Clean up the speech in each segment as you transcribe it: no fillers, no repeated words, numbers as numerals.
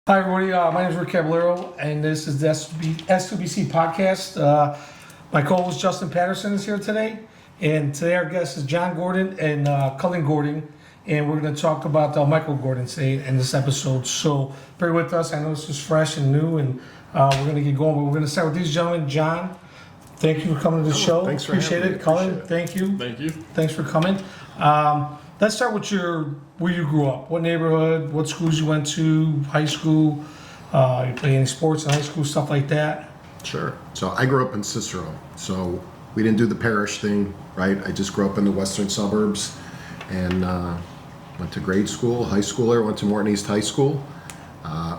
Hi, everybody. My name is Rick Caballero, and this is the S2BC podcast. My co-host Justin Patterson is here today, and today our guest is John Gordon and Cullen Gordon, and we're going to talk about Michael Gordon today in this episode. So bear with us. I know this is fresh and new, and we're going to get going. But we're going to start with these gentlemen. John, thank you for coming to the show. Thanks for Appreciate having it. me. Cullen, Appreciate it. thank you. Thank you. Thanks for coming. Let's start with where you grew up. What neighborhood? What schools you went to? High school? You play any sports in high school? Stuff like that. Sure. So I grew up in Cicero. So we didn't do the parish thing, right? I just grew up in the western suburbs and went to grade school, high schooler, went to Morton East High School,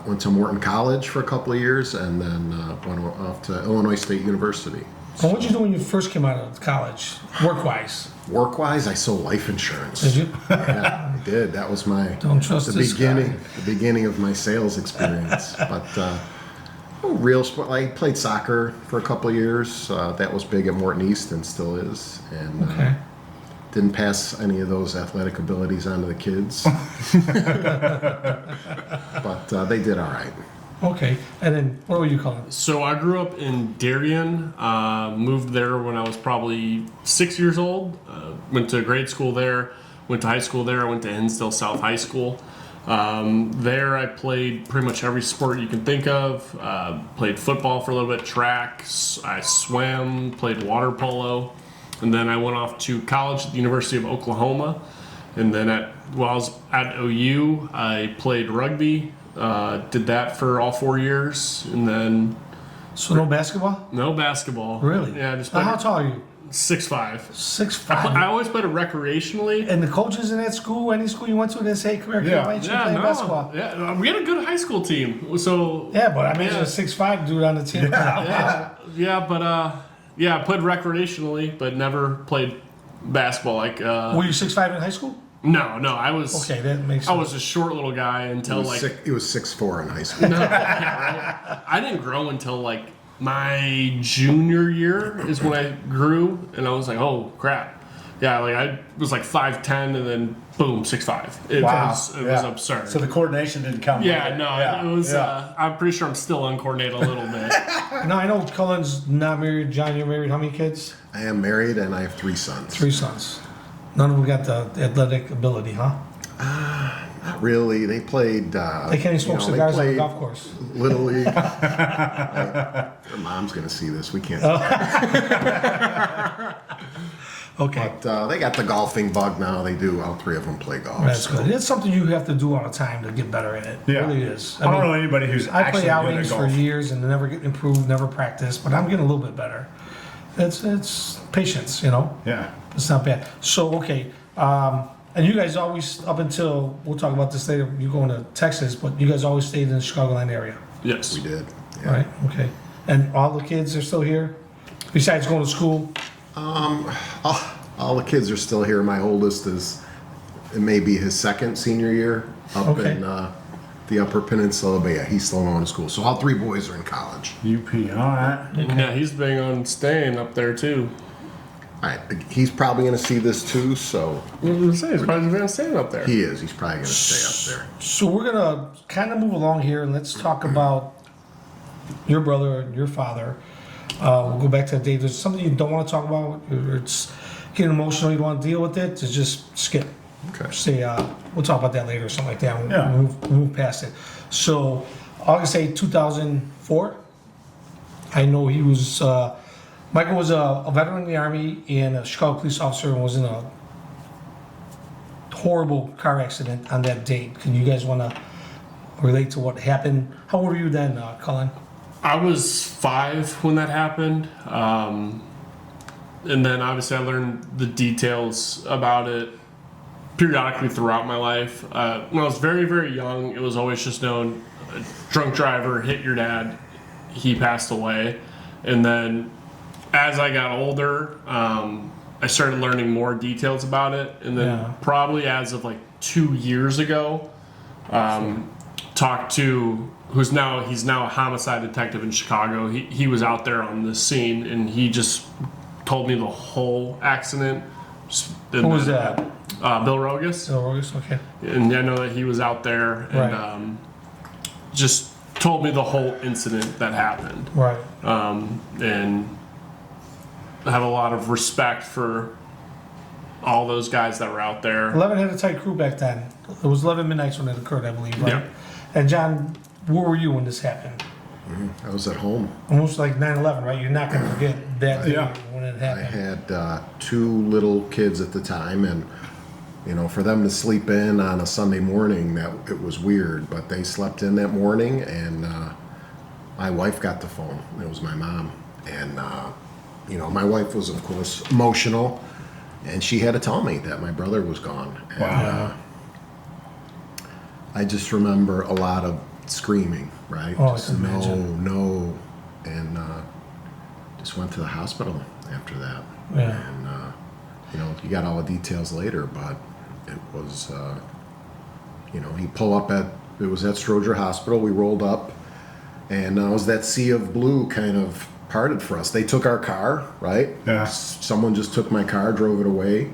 went to Morton College for a couple of years, and then went off to Illinois State University. And what did you do when you first came out of college, work-wise? Work-wise, I sold life insurance. Did you? Yeah, I did. That was Don't trust the this beginning, guy. the beginning of my sales experience. But real sport. I played soccer for a couple of years. That was big at Morton East and still is. And Okay. didn't pass any of those athletic abilities onto the kids. But they did all right. Okay. And then what were you calling? So I grew up in Darien, moved there when I was probably 6 years old, went to grade school there, went to high school there, I went to Hinsdale South High School. There I played pretty much every sport you can think of, played football for a little bit, track, I swam, played water polo, and then I went off to college at the University of Oklahoma, and then while I was at OU, I played rugby. Did that for all 4 years, and then So no basketball? no basketball. Really? Yeah, just Now, played how tall are you? 6'5". 6'5". I always played it recreationally. And the coaches in that school, any school you went to, they say, come here, Yeah, why don't you play basketball? yeah. We had a good high school team. So Yeah, but I imagine Yeah. a 6'5" dude on the team. I played recreationally, but never played basketball. Like Were you 6'5" in high school? no, I was. Okay, that makes I sense. was a short little guy until He was 6'4" in high school. No, yeah, right? I didn't grow until like my junior year is when I grew, and I was like, oh crap, yeah, like I was like 5'10", and then boom, 6'5". It was absurd. So the coordination didn't come. Yeah, with it. no, it was. I'm pretty sure I'm still uncoordinated a little bit. Now, I know Cullen's not married. John, you're married. How many kids? I am married and I have 3 sons. 3 sons. None of them got the athletic ability, huh? Not really. They played. They can't even smoke cigars on the golf course. Little League. Their mom's going to see this. We can't. Okay. But they got the golfing bug now. They do. All 3 of them play golf. That's so. good. It's something you have to do all the time to get better at it. Yeah. It really is. I don't know anybody who's I actually play good at outings for golf. years and never get improved, never practiced, but I'm getting a little bit better. It's patience, you know. Yeah. It's not bad. So okay, and you guys always up until we'll talk about this later. You're going to Texas, but you guys always stayed in the Chicagoland area, Yes. We did. Yeah. right? Okay. And all the kids are still here, besides going to school. All the kids are still here. My oldest is, it may be his second senior year up Okay. in the Upper Peninsula, but yeah, he's still going to school. So all 3 boys are in college. UP. All right. Yeah, he's big on staying up there too. All right, he's probably going to see this too, so I was gonna say he's probably been staying up there. he is. He's probably going to stay up there. So we're gonna kind of move along here, and let's talk about your brother and your father. We'll go back to the day. There's something you don't want to talk about, or it's getting emotional. You don't want to deal with it. To just skip. Okay. Say we'll talk about that later, or something like that. We'll Yeah. move past it. So August 8, 2004. I know he was. Michael was a veteran in the Army and a Chicago police officer, and was in a horrible car accident on that date. Can you guys want to relate to what happened? How old were you then, Cullen? I was 5 when that happened, and then obviously I learned the details about it periodically throughout my life. When I was very, very young, it was always just known, a drunk driver hit your dad, he passed away. And then as I got older, I started learning more details about it. And then probably as of like 2 years ago, talked to he's now a homicide detective in Chicago. He was out there on the scene, and he just told me the whole accident. Who was that? Bill Rogas. Bill Rogas, okay. And I know that he was out there, and Right. just told me the whole incident that happened. Right. And I have a lot of respect for all those guys that were out there. 11 had a tight crew back then. It was 11 midnights when it occurred, I believe, right? Yeah. And John, where were you when this happened? I was at home. Almost like 9/11, right? You're not going to forget that day Yeah. when it I happened. had 2 little kids at the time, and for them to sleep in on a Sunday morning, that it was weird. But they slept in that morning, and my wife got the phone. It was my mom, and my wife was, of course, emotional, and she had to tell me that my brother was gone. And, Wow. I just remember a lot of screaming, right? Oh, I Just can imagine. no, and just went to the hospital after that. Yeah. And you got all the details later, but it was, he pulled up it was at Stroger Hospital. We rolled up, and it was that sea of blue kind of parted for us. They took our car, right? Yeah. Someone just took my car, drove it away,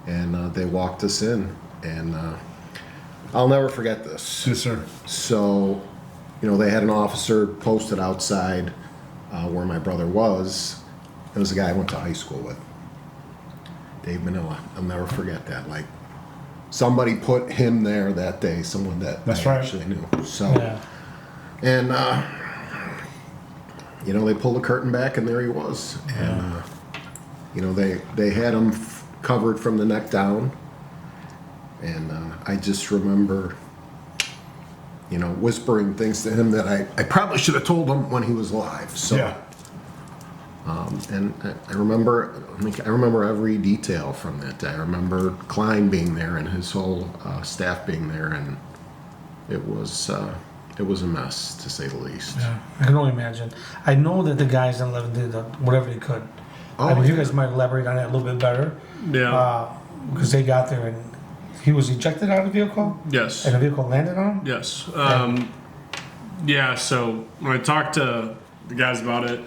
and they walked us in, and I'll never forget this. Yes, sir. So, they had an officer posted outside where my brother was. It was a guy I went to high school with, Dave Manila. I'll never forget that. Like, somebody put him there that day, someone that That's I right. actually knew. So, Yeah. and, they pulled the curtain back, and there he was. And, they had him covered from the neck down. And I just remember, whispering things to him that I probably should have told him when he was alive. So, Yeah. And I remember every detail from that day. I remember Klein being there and his whole staff being there, and it was a mess, to say the least. Yeah, I can only imagine. I know that the guys in 11 did whatever they could. Oh, I mean, you yeah. guys might elaborate on that a little bit better. Yeah. Because they got there and he was ejected out of the vehicle Yes. and the vehicle landed on him? Yes. Yeah, so when I talked to the guys about it,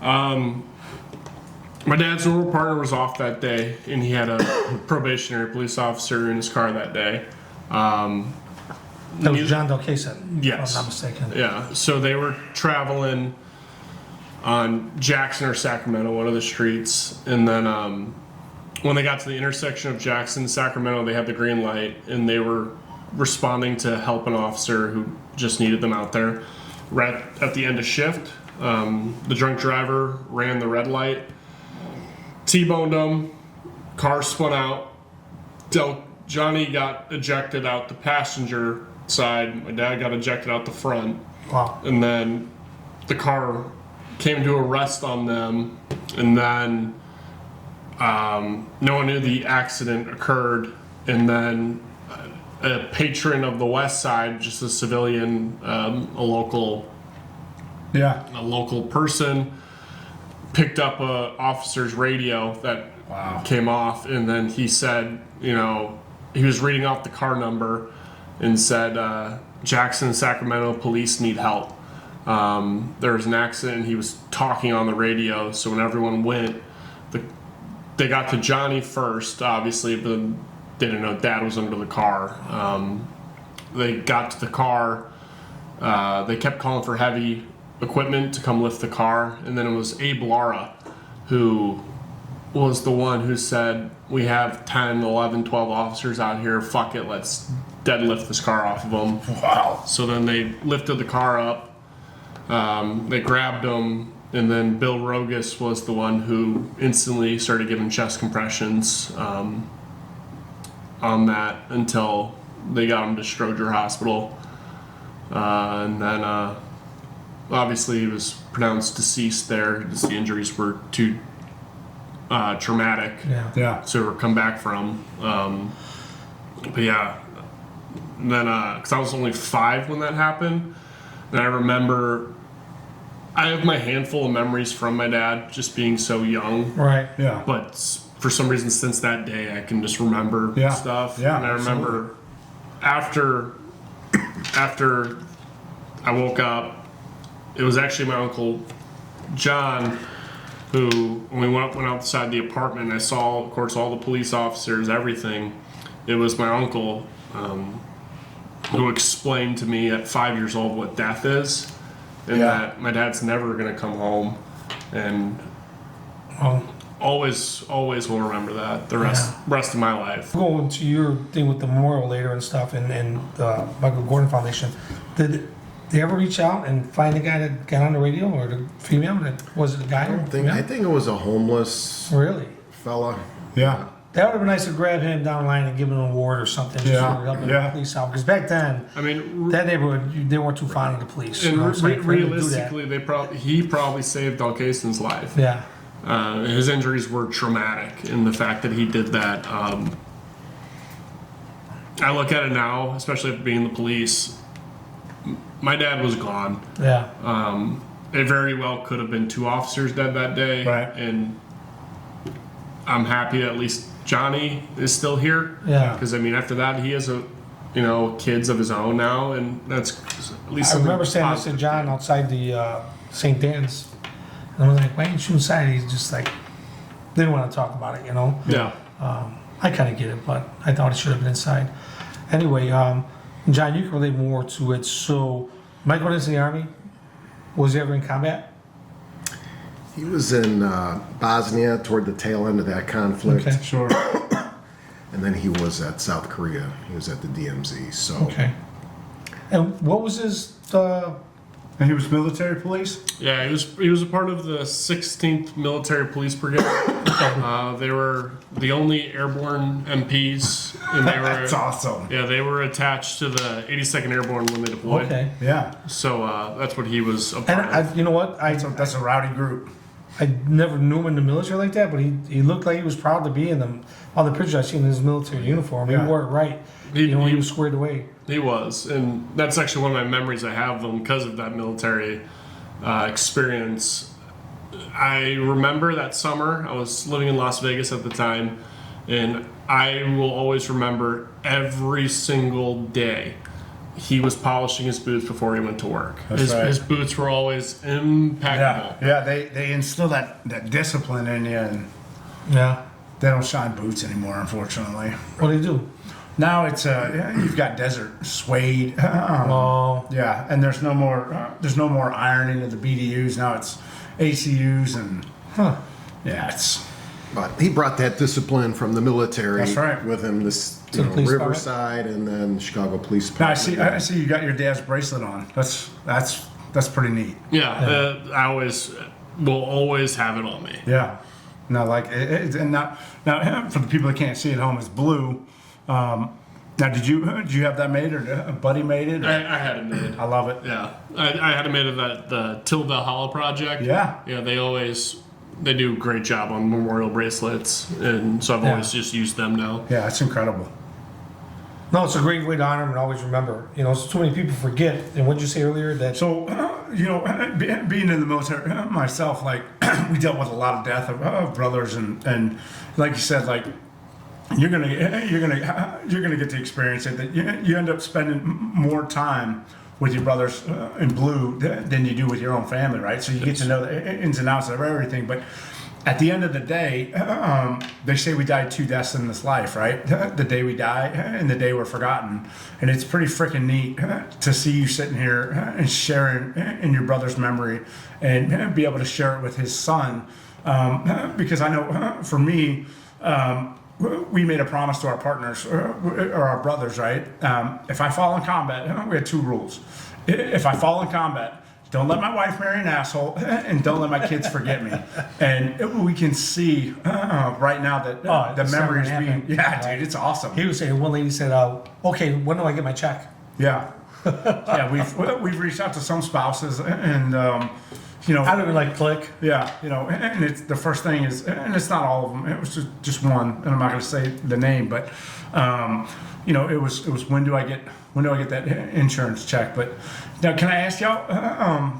my dad's normal partner was off that day, and he had a probationary police officer in his car that day. That was John Del Queso, Yes. if I'm not mistaken. Yeah, so they were traveling on Jackson or Sacramento, one of the streets, and then when they got to the intersection of Jackson and Sacramento, they had the green light, and they were responding to help an officer who just needed them out there. Right at the end of shift, the drunk driver ran the red light, T-boned him, car spun out. Johnny got ejected out the passenger side. My dad got ejected out the front. Wow. And then the car came to a rest on them, and then no one knew the accident occurred, and then a patron of the west side, just a civilian, a local person, picked up a officer's radio that Wow. came off, and then he said, he was reading off the car number and said, Jackson, Sacramento police need help. There was an accident, and he was talking on the radio, so when everyone went, they got to Johnny first, obviously, but they didn't know Dad was under the car. They got to the car, they kept calling for heavy equipment to come lift the car, and then it was Abe Lara who was the one who said, we have 10, 11, 12 officers out here, fuck it, let's deadlift this car off of them. Wow. So then they lifted the car up, they grabbed him, and then Bill Rogus was the one who instantly started giving chest compressions on that until they got him to Stroger Hospital. And then obviously he was pronounced deceased there, because the injuries were too traumatic Yeah. to come back from. But yeah, and then because I was only 5 when that happened, and I remember I have my handful of memories from my dad just being so young, Right. Yeah. but for some reason since that day I can just remember Yeah. stuff. Yeah, And I remember after I woke up, it was actually my uncle John who, when we went outside the apartment, I saw, of course, all the police officers, everything. It was my uncle who explained to me at 5 years old what death is, and that my dad's never going to come home, and always will remember that the rest of my life. Going to your thing with the memorial later and stuff, and the Michael Gordon Foundation, did they ever reach out and find the guy that got on the radio, or the female? Was it a guy? I think it was a homeless Really? fella. Yeah. That would have been nice to grab him down the line and give him an award or something. Just Yeah, for helping yeah. the police out. Because back then, I mean, that neighborhood, they weren't too fond of the police. and you know what I'm saying? For him to do that. realistically, he probably saved Al Cason's life. Yeah. His injuries were traumatic, in the fact that he did that. I look at it now, especially after being in the police. My dad was gone. Yeah. It very well could have been 2 officers dead that day, Right. and I'm happy at least Johnny is still here. Yeah. Because I mean, after that, he has kids of his own now, and that's at least. I remember saying this to positive. John outside the St. Dan's. And I was like, why ain't you inside? He's just like, didn't want to talk about it, you know? Yeah. I kind of get it, but I thought it should have been inside. Anyway, John, you can relate more to it. So, Michael was in the Army. Was he ever in combat? He was in Bosnia toward the tail end of that conflict. Okay. Sure. And then he was at South Korea. He was at the DMZ. So Okay. And what was his... And he was military police? Yeah, he was a part of the 16th Military Police Brigade. They were the only airborne MPs, and they were That's awesome. yeah, they were attached to the 82nd Airborne when they deployed. Okay. Yeah. So that's what he was a And part of. you know what? That's a rowdy group. I never knew him in the military like that, but he looked like he was proud to be in them. All the pictures I've seen in his military uniform, Yeah. he wore it right. He- he he- was squared away. He was, and that's actually one of my memories I have of him because of that military experience. I remember that summer, I was living in Las Vegas at the time, and I will always remember every single day he was polishing his boots before he went to work. That's right. His boots were always impeccable. Yeah. Yeah. They instill that discipline in you, and Yeah. they don't shine boots anymore, unfortunately. What do they do? Now it's you've got desert suede. Oh, Yeah, and there's no more ironing of the BDUs. Now it's ACUs, and huh. yeah, it's but he brought that discipline from the military That's right. with him. This To the police Riverside and then Chicago Police now Department. I see you got your dad's bracelet on. That's pretty neat. Yeah, I will always have it on me. Yeah. No, like and now for the people that can't see at home, it's blue. Now, did you have that made, or a buddy made it? I had it made. I love it. Yeah, I had it made of the Till Valhalla project. Yeah. Yeah, they do a great job on memorial bracelets, and so I've Yeah. always just used them now. Yeah, it's incredible. No, it's a great way to honor him and always remember. You know, too many people forget. And what did you say earlier? That So, being in the military myself, like we dealt with a lot of death of brothers, and like you said, like you're gonna get to experience it. That you end up spending more time with your brothers in blue than you do with your own family, right? So you get to know the ins and outs of everything. But at the end of the day, they say we die 2 deaths in this life, right? The day we die and the day we're forgotten. And it's pretty freaking neat to see you sitting here and sharing in your brother's memory and be able to share it with his son. Because I know for me, we made a promise to our partners or our brothers, right? If I fall in combat, we had 2 rules. If I fall in combat, don't let my wife marry an asshole, and don't let my kids forget me. And we can see right now that the it's memory is never being, happened. yeah, dude, it's awesome. he was saying, one lady said, "Okay, when do I get my check?" Yeah, yeah, we've reached out to some spouses, and I'd have been like, click. yeah, and it's the first thing is, and it's not all of them. It was just one, and I'm not going to say the name, but it was when do I get that insurance check? But now, can I ask y'all,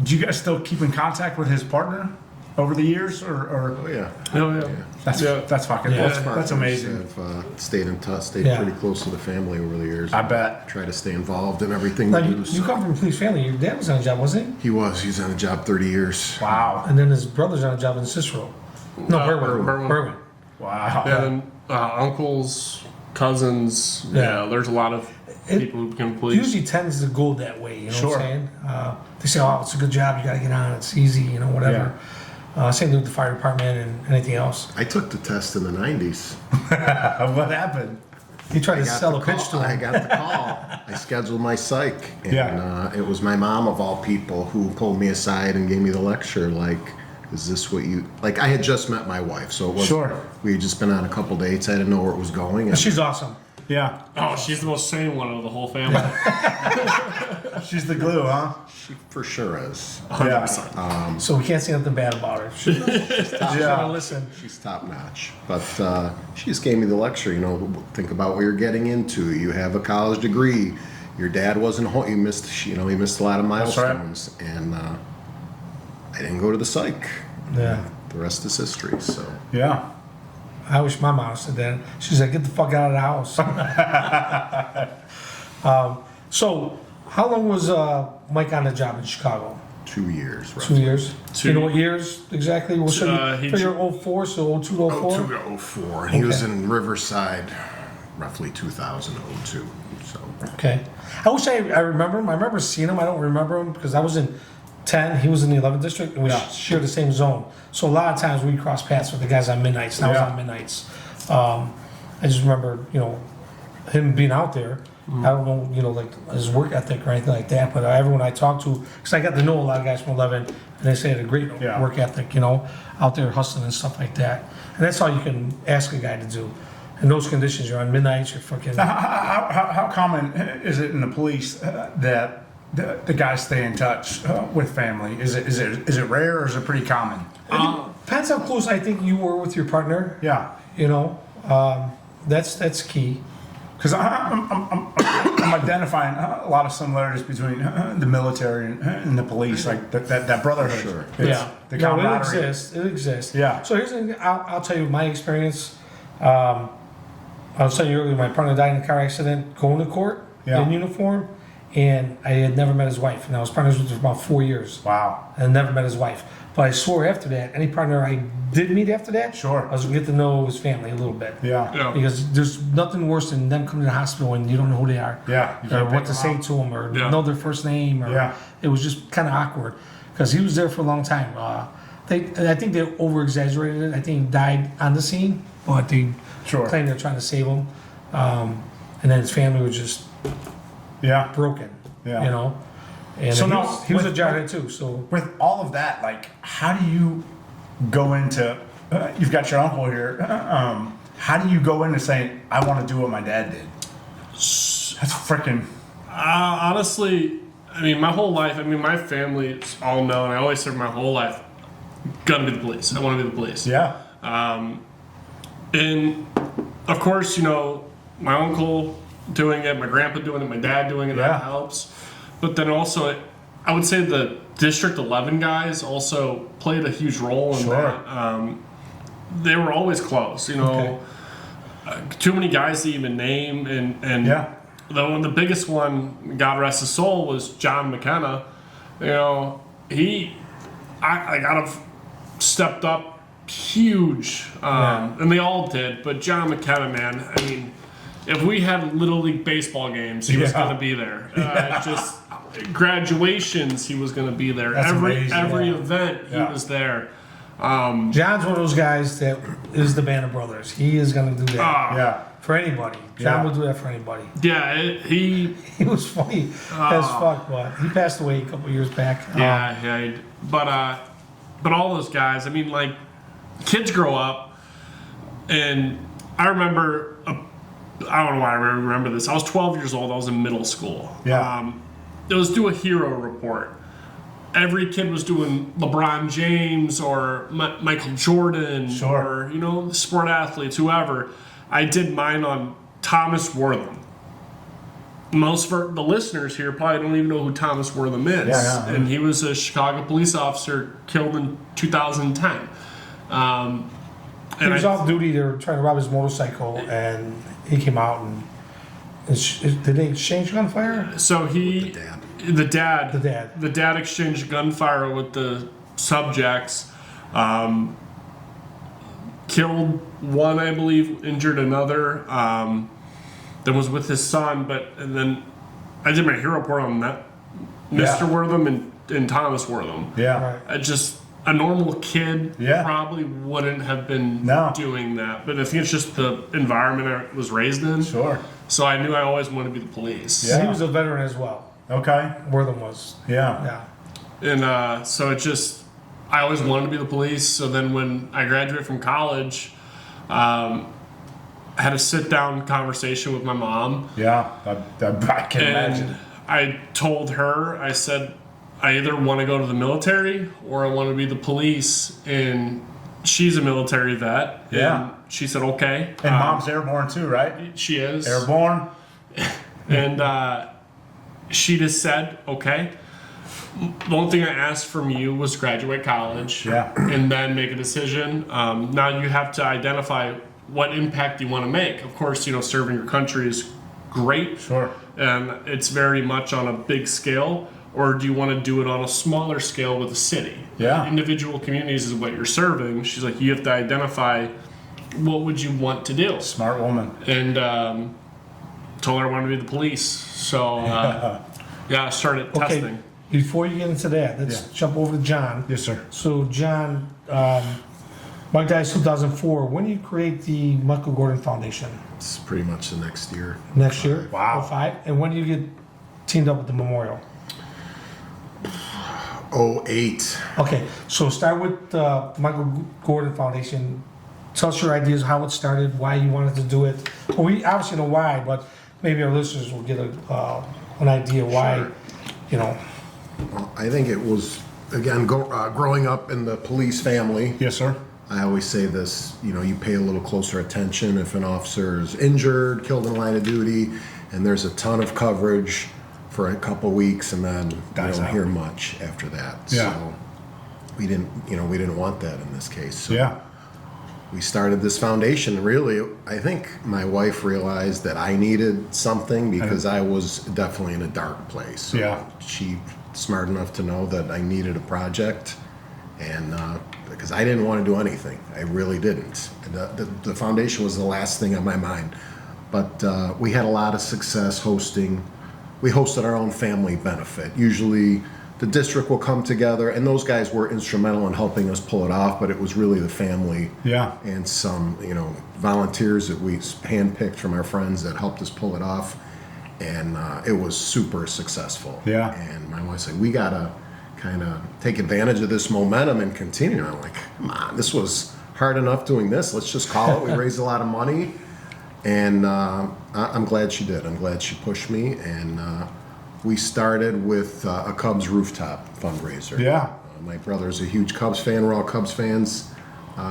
do you guys still keep in contact with his partner over the years, or Oh, yeah. Oh yeah. that's fucking Yeah. that's amazing. Have stayed in touch, stayed Yeah. pretty close to the family over the years. I bet. Try to stay involved in everything Now, we you do. come from a police family. Your dad was on a job, wasn't He was on the job 30 years. Wow, he? And then his brother's on a job in Cicero. No, Berwyn. Berwyn. wow. Yeah, and uncles, cousins. Yeah. Yeah, there's a lot of people who become police. Usually tends to go that way, you know Sure. what I'm saying? They say, oh, it's a good job, you gotta get on, it's easy, you know, whatever. Same thing with the fire department and anything else. I took the test in the 90s. What happened? He tried to Got sell the a pitch to call. I him. got the call. I scheduled my psych. And Yeah. it was my mom, of all people, who pulled me aside and gave me the lecture. Like, is this what you... Like, I had just met my wife, so it was... Sure. We had just been on a couple dates. I didn't know where it was going. And She's awesome. Yeah. Oh, she's the most sane one of the whole family. She's the glue, huh? she for sure is. 100%. So we can't say nothing bad about her. She's Yeah. gonna listen. She's top notch. But she just gave me the lecture, you know, think about what you're getting into. You have a college degree. Your dad wasn't home. He missed a lot of That's right. milestones. And I didn't go to the psych. Yeah. The rest is history, so... Yeah. I wish my mom said that. She's like, get the fuck out of the house. So, how long was Mike on the job in Chicago? 2 years, 2 roughly. years? You know what years exactly? We'll show he you. Figure 04, so 02 to 04? 02 to 04. And he was in Riverside roughly 2002. So Okay. I wish I remember him. I remember seeing him. I don't remember him because I was in 10. He was in the 11th district, and we shared the same zone. So a lot of times we crossed paths with the guys on midnights, and I was on midnights. I just remember, you know, him being out there. I don't know, you know, like his work ethic or anything like that, but everyone I talked to, because I got to know a lot of guys from 11, and they say they had a great work ethic, you know, out there hustling and stuff like that. And that's all you can ask a guy to do. In those conditions, you're on midnights, you're fucking... How common is it in the police that the guys stay in touch with family? Is it rare or is it pretty common? Depends how close I think you were with your partner. Yeah. You know, that's key. Because I'm identifying a lot of similarities between the military and the police, like that brotherhood. Sure. It's the No, it camaraderie. exists. It exists. Yeah. So here's the thing. I'll tell you my experience. I was telling you earlier, my partner died in a car accident going to court in uniform, and I had never met his wife. And I was partners with him for about 4 years. Wow. And I never met his wife. But I swore after that, any partner I did meet after that, Sure. I was going to get to know his family a little bit. Yeah. Yeah. Because there's nothing worse than them coming to the hospital and you don't know who they are. Yeah. You Or can't what pick to them say out. to them or Yeah. know their first name. Or Yeah. It was just kind of awkward because he was there for a long time. I think they over exaggerated it. I think he died on the scene, but they Sure. claimed they're trying to save him. And then his family was just Yeah. broken, Yeah. you know. And So he, now, he was a with- jarhead too. So With all of that, like, how do you go into? You've got your uncle here. How do you go into saying, "I want to do what my dad did"? That's freaking. Honestly, I mean, my whole life, my family's all known. I always said my whole life, gonna be the police. I want to be the police. Yeah. And of course, you know, my uncle doing it, my grandpa doing it, my dad doing it, Yeah. that helps. But then also, I would say the District 11 guys also played a huge role in Sure. that. They were always close, you know. Too many guys to even name, and Yeah. the biggest one, God rest his soul, was John McKenna. You know, I got to stepped up huge, and they all did. But John McKenna, man, I mean, if we had Little League baseball games, he was Yeah. going to be there. Just graduations, he was going to be there. That's every amazing, event, Yeah. he was there. John's one of those guys that is the band of brothers. He is going to do that Yeah. for anybody. John Yeah. would do that for anybody. Yeah, he He was funny as fuck, but he passed away a couple years back. Yeah, but all those guys. I mean, like, kids grow up, and I remember. I don't know why I remember this. I was 12 years old. I was in middle school. Yeah. It was do a hero report. Every kid was doing LeBron James or Michael Jordan Sure. or, you know, sport athletes, whoever. I did mine on Thomas Wortham. Most of the listeners here probably don't even know who Thomas Wortham is. Yeah. And he was a Chicago police officer killed in 2010. He was off duty. They were trying to rob his motorcycle, and he came out and did they exchange gunfire? So the dad. the dad exchanged gunfire with the subjects, killed one, I believe, injured another. then was with his son, and then I did my hero report on that, Mr. Yeah. Wortham and Thomas Wortham. Yeah. Right. A normal kid Yeah. probably wouldn't have been No. doing that, but I think it's just the environment I was raised in. Sure. So I knew I always wanted to be the police. Yeah. He was a veteran as well. Okay. Wortham was. Yeah. Yeah. And so I always wanted to be the police. So then when I graduated from college, I had a sit-down conversation with my mom. Yeah. I can imagine. And I told her, I said, I either want to go to the military or I want to be the police. And she's a military vet. Yeah. And she said, okay. And mom's airborne too, right? She is. Airborne. And she just said, okay. The only thing I asked from you was graduate college. Yeah. And then make a decision. Now you have to identify what impact you want to make. Of course, serving your country is great. Sure. And it's very much on a big scale. Or do you want to do it on a smaller scale with a city? Yeah. Individual communities is what you're serving. She's like, you have to identify what would you want to do. Smart woman. And told her I wanted to be the police. So I started Okay. testing. Before you get into that, let's jump over to John. Yes, sir. So, John, Mike died 2004. When do you create the Michael Gordon Foundation? It's pretty much the next year. Next year? Wow. 05? And when do you get teamed up with the memorial? 08. Okay, so start with the Michael Gordon Foundation. Tell us your ideas, how it started, why you wanted to do it. Well, we obviously know why, but maybe our listeners will get an idea why, Sure. Well, I think it was, again, growing up in the police family. Yes, sir. I always say this, you pay a little closer attention if an officer is injured, killed in the line of duty, and there's a ton of coverage for a couple weeks, and then you Dies don't out. hear much after that. Yeah. So we didn't want that in this case. So Yeah. we started this foundation. Really, I think my wife realized that I needed something because I was definitely in a dark place. So Yeah. she smart enough to know that I needed a project, and because I didn't want to do anything, I really didn't. The foundation was the last thing on my mind, but we had a lot of success hosting. We hosted our own family benefit. Usually, the district will come together, and those guys were instrumental in helping us pull it off. But it was really the family Yeah. and some volunteers that we handpicked from our friends that helped us pull it off, and it was super successful. Yeah. And my wife said, we gotta kind of take advantage of this momentum and continue. I'm like, come on, this was hard enough doing this. Let's just call it. We raised a lot of money, and I'm glad she did. I'm glad she pushed me, and we started with a Cubs rooftop fundraiser. Yeah. My brother's a huge Cubs fan. We're all Cubs fans.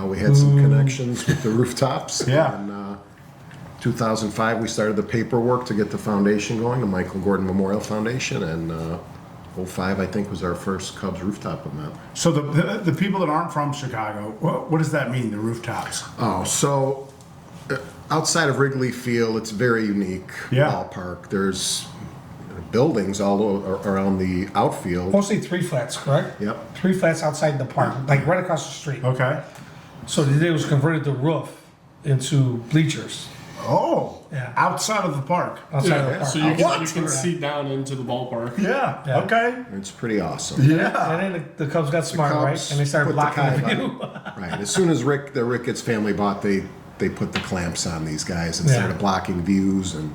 We had some connections with the rooftops. Yeah. And 2005, we started the paperwork to get the foundation going, the Michael Gordon Memorial Foundation, and 05, I think, was our first Cubs rooftop event. So the people that aren't from Chicago, what does that mean, the rooftops? Oh, so outside of Wrigley Field, it's very unique Yeah. ballpark. There's buildings all around the outfield. mostly 3 flats, correct? Yep. 3 flats outside the park, like right across the street. Okay. So it was converted the roof into bleachers Oh, Yeah. outside of the park. outside of the Yeah, park. So you What? can see down into the ballpark. Yeah. Yeah. Okay. It's pretty awesome. Yeah. And then the Cubs got smart, Cubs right? And they started put the blocking the kind view. Right. As soon as the Ricketts family bought, they put the clamps on these guys and started blocking views. And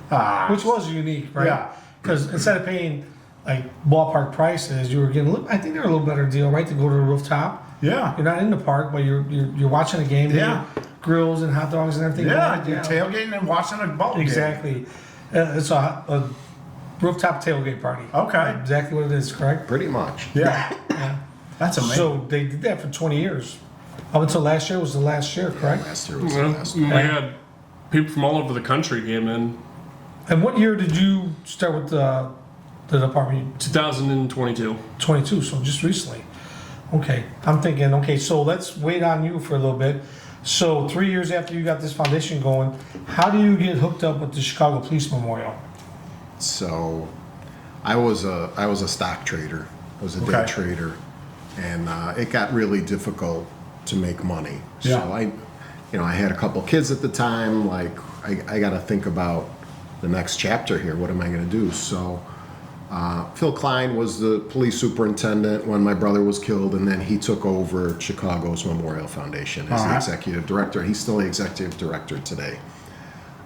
Which was unique, right? Yeah. Because instead of paying like ballpark prices, you were getting, I think they're a little better deal, right? To go to the rooftop. Yeah. You're not in the park, but you're watching a game. Yeah. Grills and hot dogs and everything. Yeah. going You're on. tailgating and watching a ball game. Exactly. It's a rooftop tailgate party. Okay. Exactly what it is, correct? pretty much. Yeah. Yeah. That's amazing. So they did that for 20 years. Up until last year was the last year, correct? Last year was the Well, last we one. had people from all over the country came in. And what year did you start with the department? 2022. 22, so just recently. Okay, I'm thinking, okay, so let's wait on you for a little bit. So 3 years after you got this foundation going, how do you get hooked up with the Chicago Police Memorial? So I was a stock trader. I was a day Okay. trader, and it got really difficult to make money. Yeah. So I had a couple kids at the time. Like I got to think about the next chapter here. What am I going to do? So Phil Klein was the police superintendent when my brother was killed, and then he took over Chicago's Memorial Foundation as the executive director. He's still the executive director today.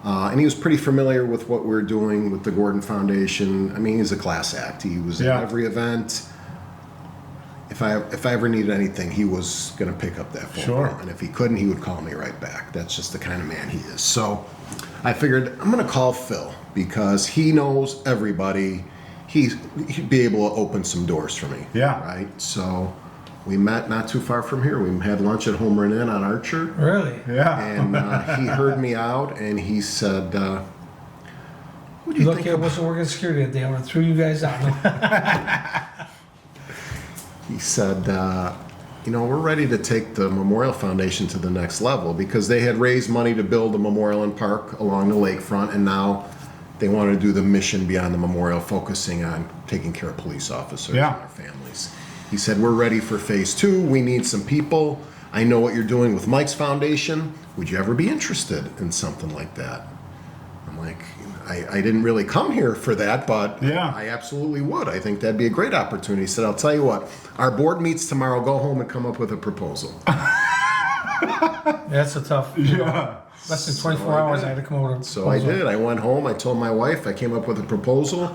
And he was pretty familiar with what we're doing with the Gordon Foundation. I mean, he's a class act. He was at every event. If I ever needed anything, he was going to pick up that phone call. And if he couldn't, he would call me right back. That's just the kind of man he is. So I figured I'm going to call Phil because he knows everybody. He'd be able to open some doors for me. Yeah. Right? So we met not too far from here. We had lunch at Home Run Inn on Archer. Really? Yeah. And he heard me out and he said, what do you think? Lucky I wasn't working security that day. I would have threw you guys out. He said, we're ready to take the Memorial Foundation to the next level because they had raised money to build a memorial and park along the lakefront, and now they wanted to do the mission beyond the memorial, focusing on taking care of police officers and their families. He said, we're ready for phase 2. We need some people. I know what you're doing with Mike's Foundation. Would you ever be interested in something like that? I'm like, I didn't really come here for that, but I absolutely would. I think that'd be a great opportunity. He said, I'll tell you what, our board meets tomorrow. Go home and come up with a proposal. That's a tough. Less than 24 hours, I had to come over. So I did. I went home. I told my wife. I came up with a proposal.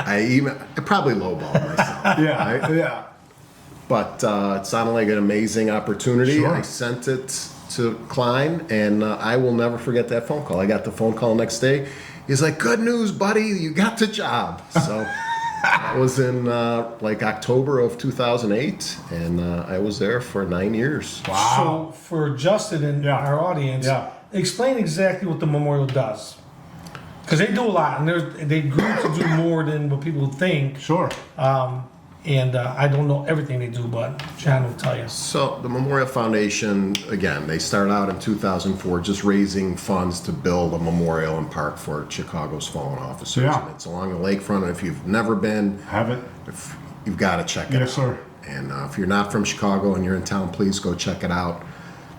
I probably lowballed myself. But it sounded like an amazing opportunity. I sent it to Klein, and I will never forget that phone call. I got the phone call next day. He's like, good news, buddy. You got the job. So that was in October of 2008, and I was there for 9 years. Wow. So for Justin and our audience, explain exactly what the memorial does. Because they do a lot, and they grew to do more than what people think. Sure. And I don't know everything they do, but John will tell you. So the Memorial Foundation, again, they started out in 2004 just raising funds to build a memorial and park for Chicago's fallen officers. Yeah. And it's along the lakefront, and if you've never been, you've got to check it out. Yes, sir. And if you're not from Chicago and you're in town, please go check it out.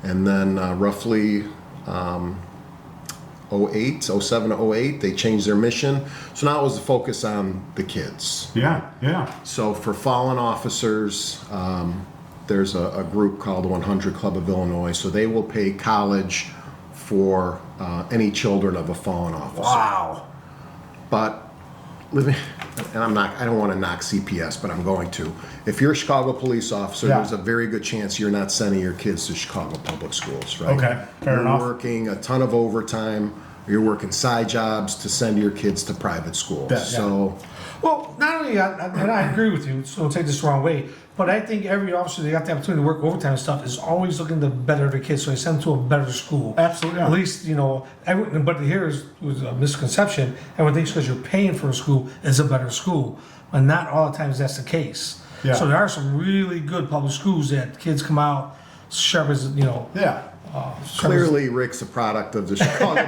And then roughly 07 to 08, they changed their mission. So now it was the focus on the kids. So for fallen officers, there's a group called the 100 Club of Illinois. So they will pay college for any children of a fallen officer. Wow. But I don't want to knock CPS, but I'm going to. If you're a Chicago police officer, there's a very good chance you're not sending your kids to Chicago public schools, right? Okay, fair enough. You're working a ton of overtime. You're working side jobs to send your kids to private schools. Well, not only, and I agree with you, so don't take this the wrong way, but I think every officer that got the opportunity to work overtime and stuff is always looking to better their kids, so they send them to a better school. Absolutely. At least, but here was a misconception. Everyone thinks because you're paying for a school, it's a better school. But not all the times that's the case. So there are some really good public schools that kids come out sharp as, Clearly, Rick's a product of the Chicago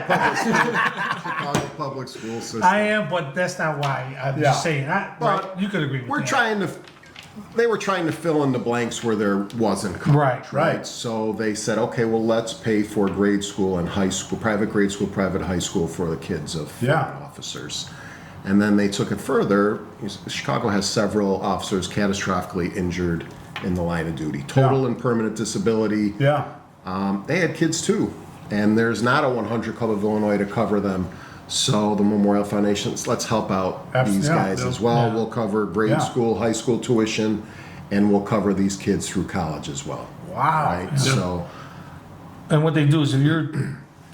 public school system. I am, but that's not why. I'm just saying. Right? You could agree with that. They were trying to fill in the blanks where there wasn't coverage. Right. So they said, okay, well, let's pay for grade school and high school, private grade school, private high school for the kids of officers. And then they took it further. Chicago has several officers catastrophically injured in the line of duty, total and permanent disability. They had kids too, and there's not a 100 Club of Illinois to cover them. So the Memorial Foundation, let's help out these guys as well. We'll cover grade school, high school tuition, and we'll cover these kids through college as well. Wow. Right? So, and what they do is if you're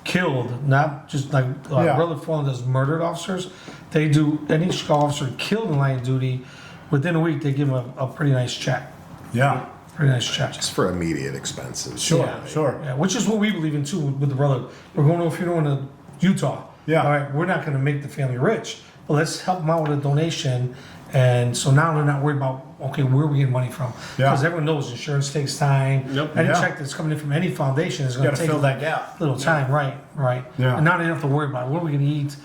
killed, not just like brother fallen does murdered officers, they do any Chicago officer killed in line of duty, within a week they give them a pretty nice check. Pretty nice check. just for immediate expenses. Sure. Yeah, which is what we believe in too with the brother. We're going to a funeral in Utah. All right, we're not going to make the family rich, but let's help them out with a donation. And so now they're not worried about, okay, where are we getting money from? Because everyone knows insurance takes time. Any check that's coming in from any foundation is going to take fill that gap. Little time, right. And now they don't have to worry about what are we going to eat,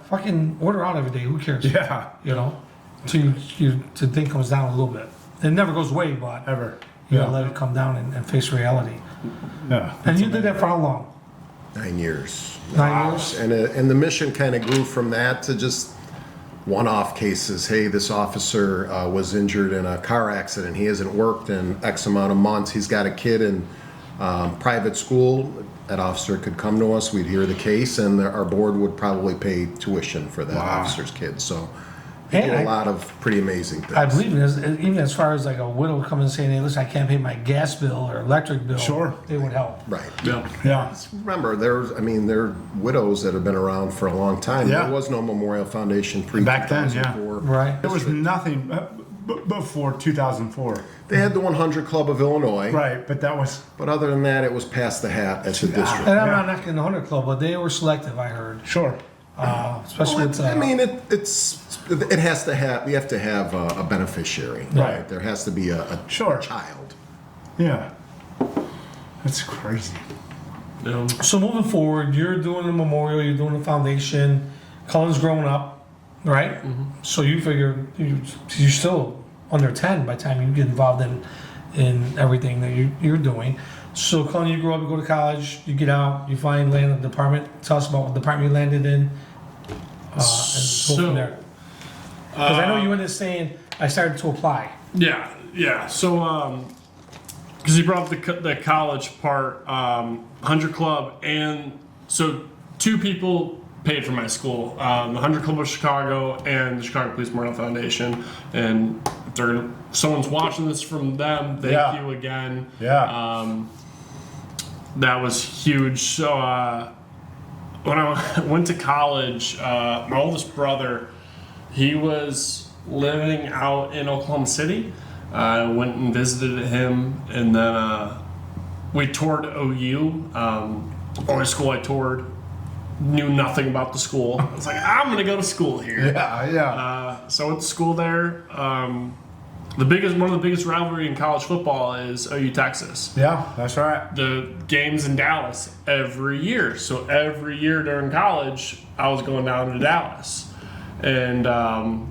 fucking order out every day. Who cares? Till the thing comes down a little bit. It never goes away, but you gotta let it come down and face reality. And you did that for how long? 9 years. 9 years? And the mission kind of grew from that to just one-off cases. Hey, this officer was injured in a car accident. He hasn't worked in X amount of months. He's got a kid in private school. That officer could come to us. We'd hear the case, and our board would probably pay tuition for that officer's kid. So we did a lot of pretty amazing things. I believe even as far as like a widow coming and saying, hey, listen, I can't pay my gas bill or electric bill. Sure. They would help. Right. Yeah. Remember, there are widows that have been around for a long time. Yeah. There was no Memorial Foundation Back then, yeah. pre-2004. Right. There was nothing before 2004. They had the 100 Club of Illinois. Right, but that was... But other than that, it was past the hat at the district. And I'm not knocking the 100 Club, but they were selective, I heard. Sure. Especially with... I mean, it has to have, we have to have a beneficiary. Right. There has to be a Sure. child. Yeah. That's crazy. So moving forward, you're doing the memorial, you're doing the foundation. Cullen's growing up, right? Mm-hmm. So you figure you're still under 10 by the time you get involved in everything that you're doing. So Cullen, you grow up, you go to college, you get out, you find land in the department. Tell us about what department you landed in, and go from there. Because I know you went in saying I started to apply. Yeah. So, because you brought up the college part, 100 Club, and so 2 people paid for my school, the 100 Club of Chicago and the Chicago Police Memorial Foundation. And if someone's watching this from them, thank you again. Yeah. That was huge. So when I went to college, my oldest brother, he was living out in Oklahoma City. I went and visited him, and then we toured OU. Only school I toured. Knew nothing about the school. I was like, I'm going to go to school here. Yeah. So I went to school there. One of the biggest rivalry in college football is OU Texas. Yeah, that's right. The games in Dallas every year. So every year during college, I was going down to Dallas. And I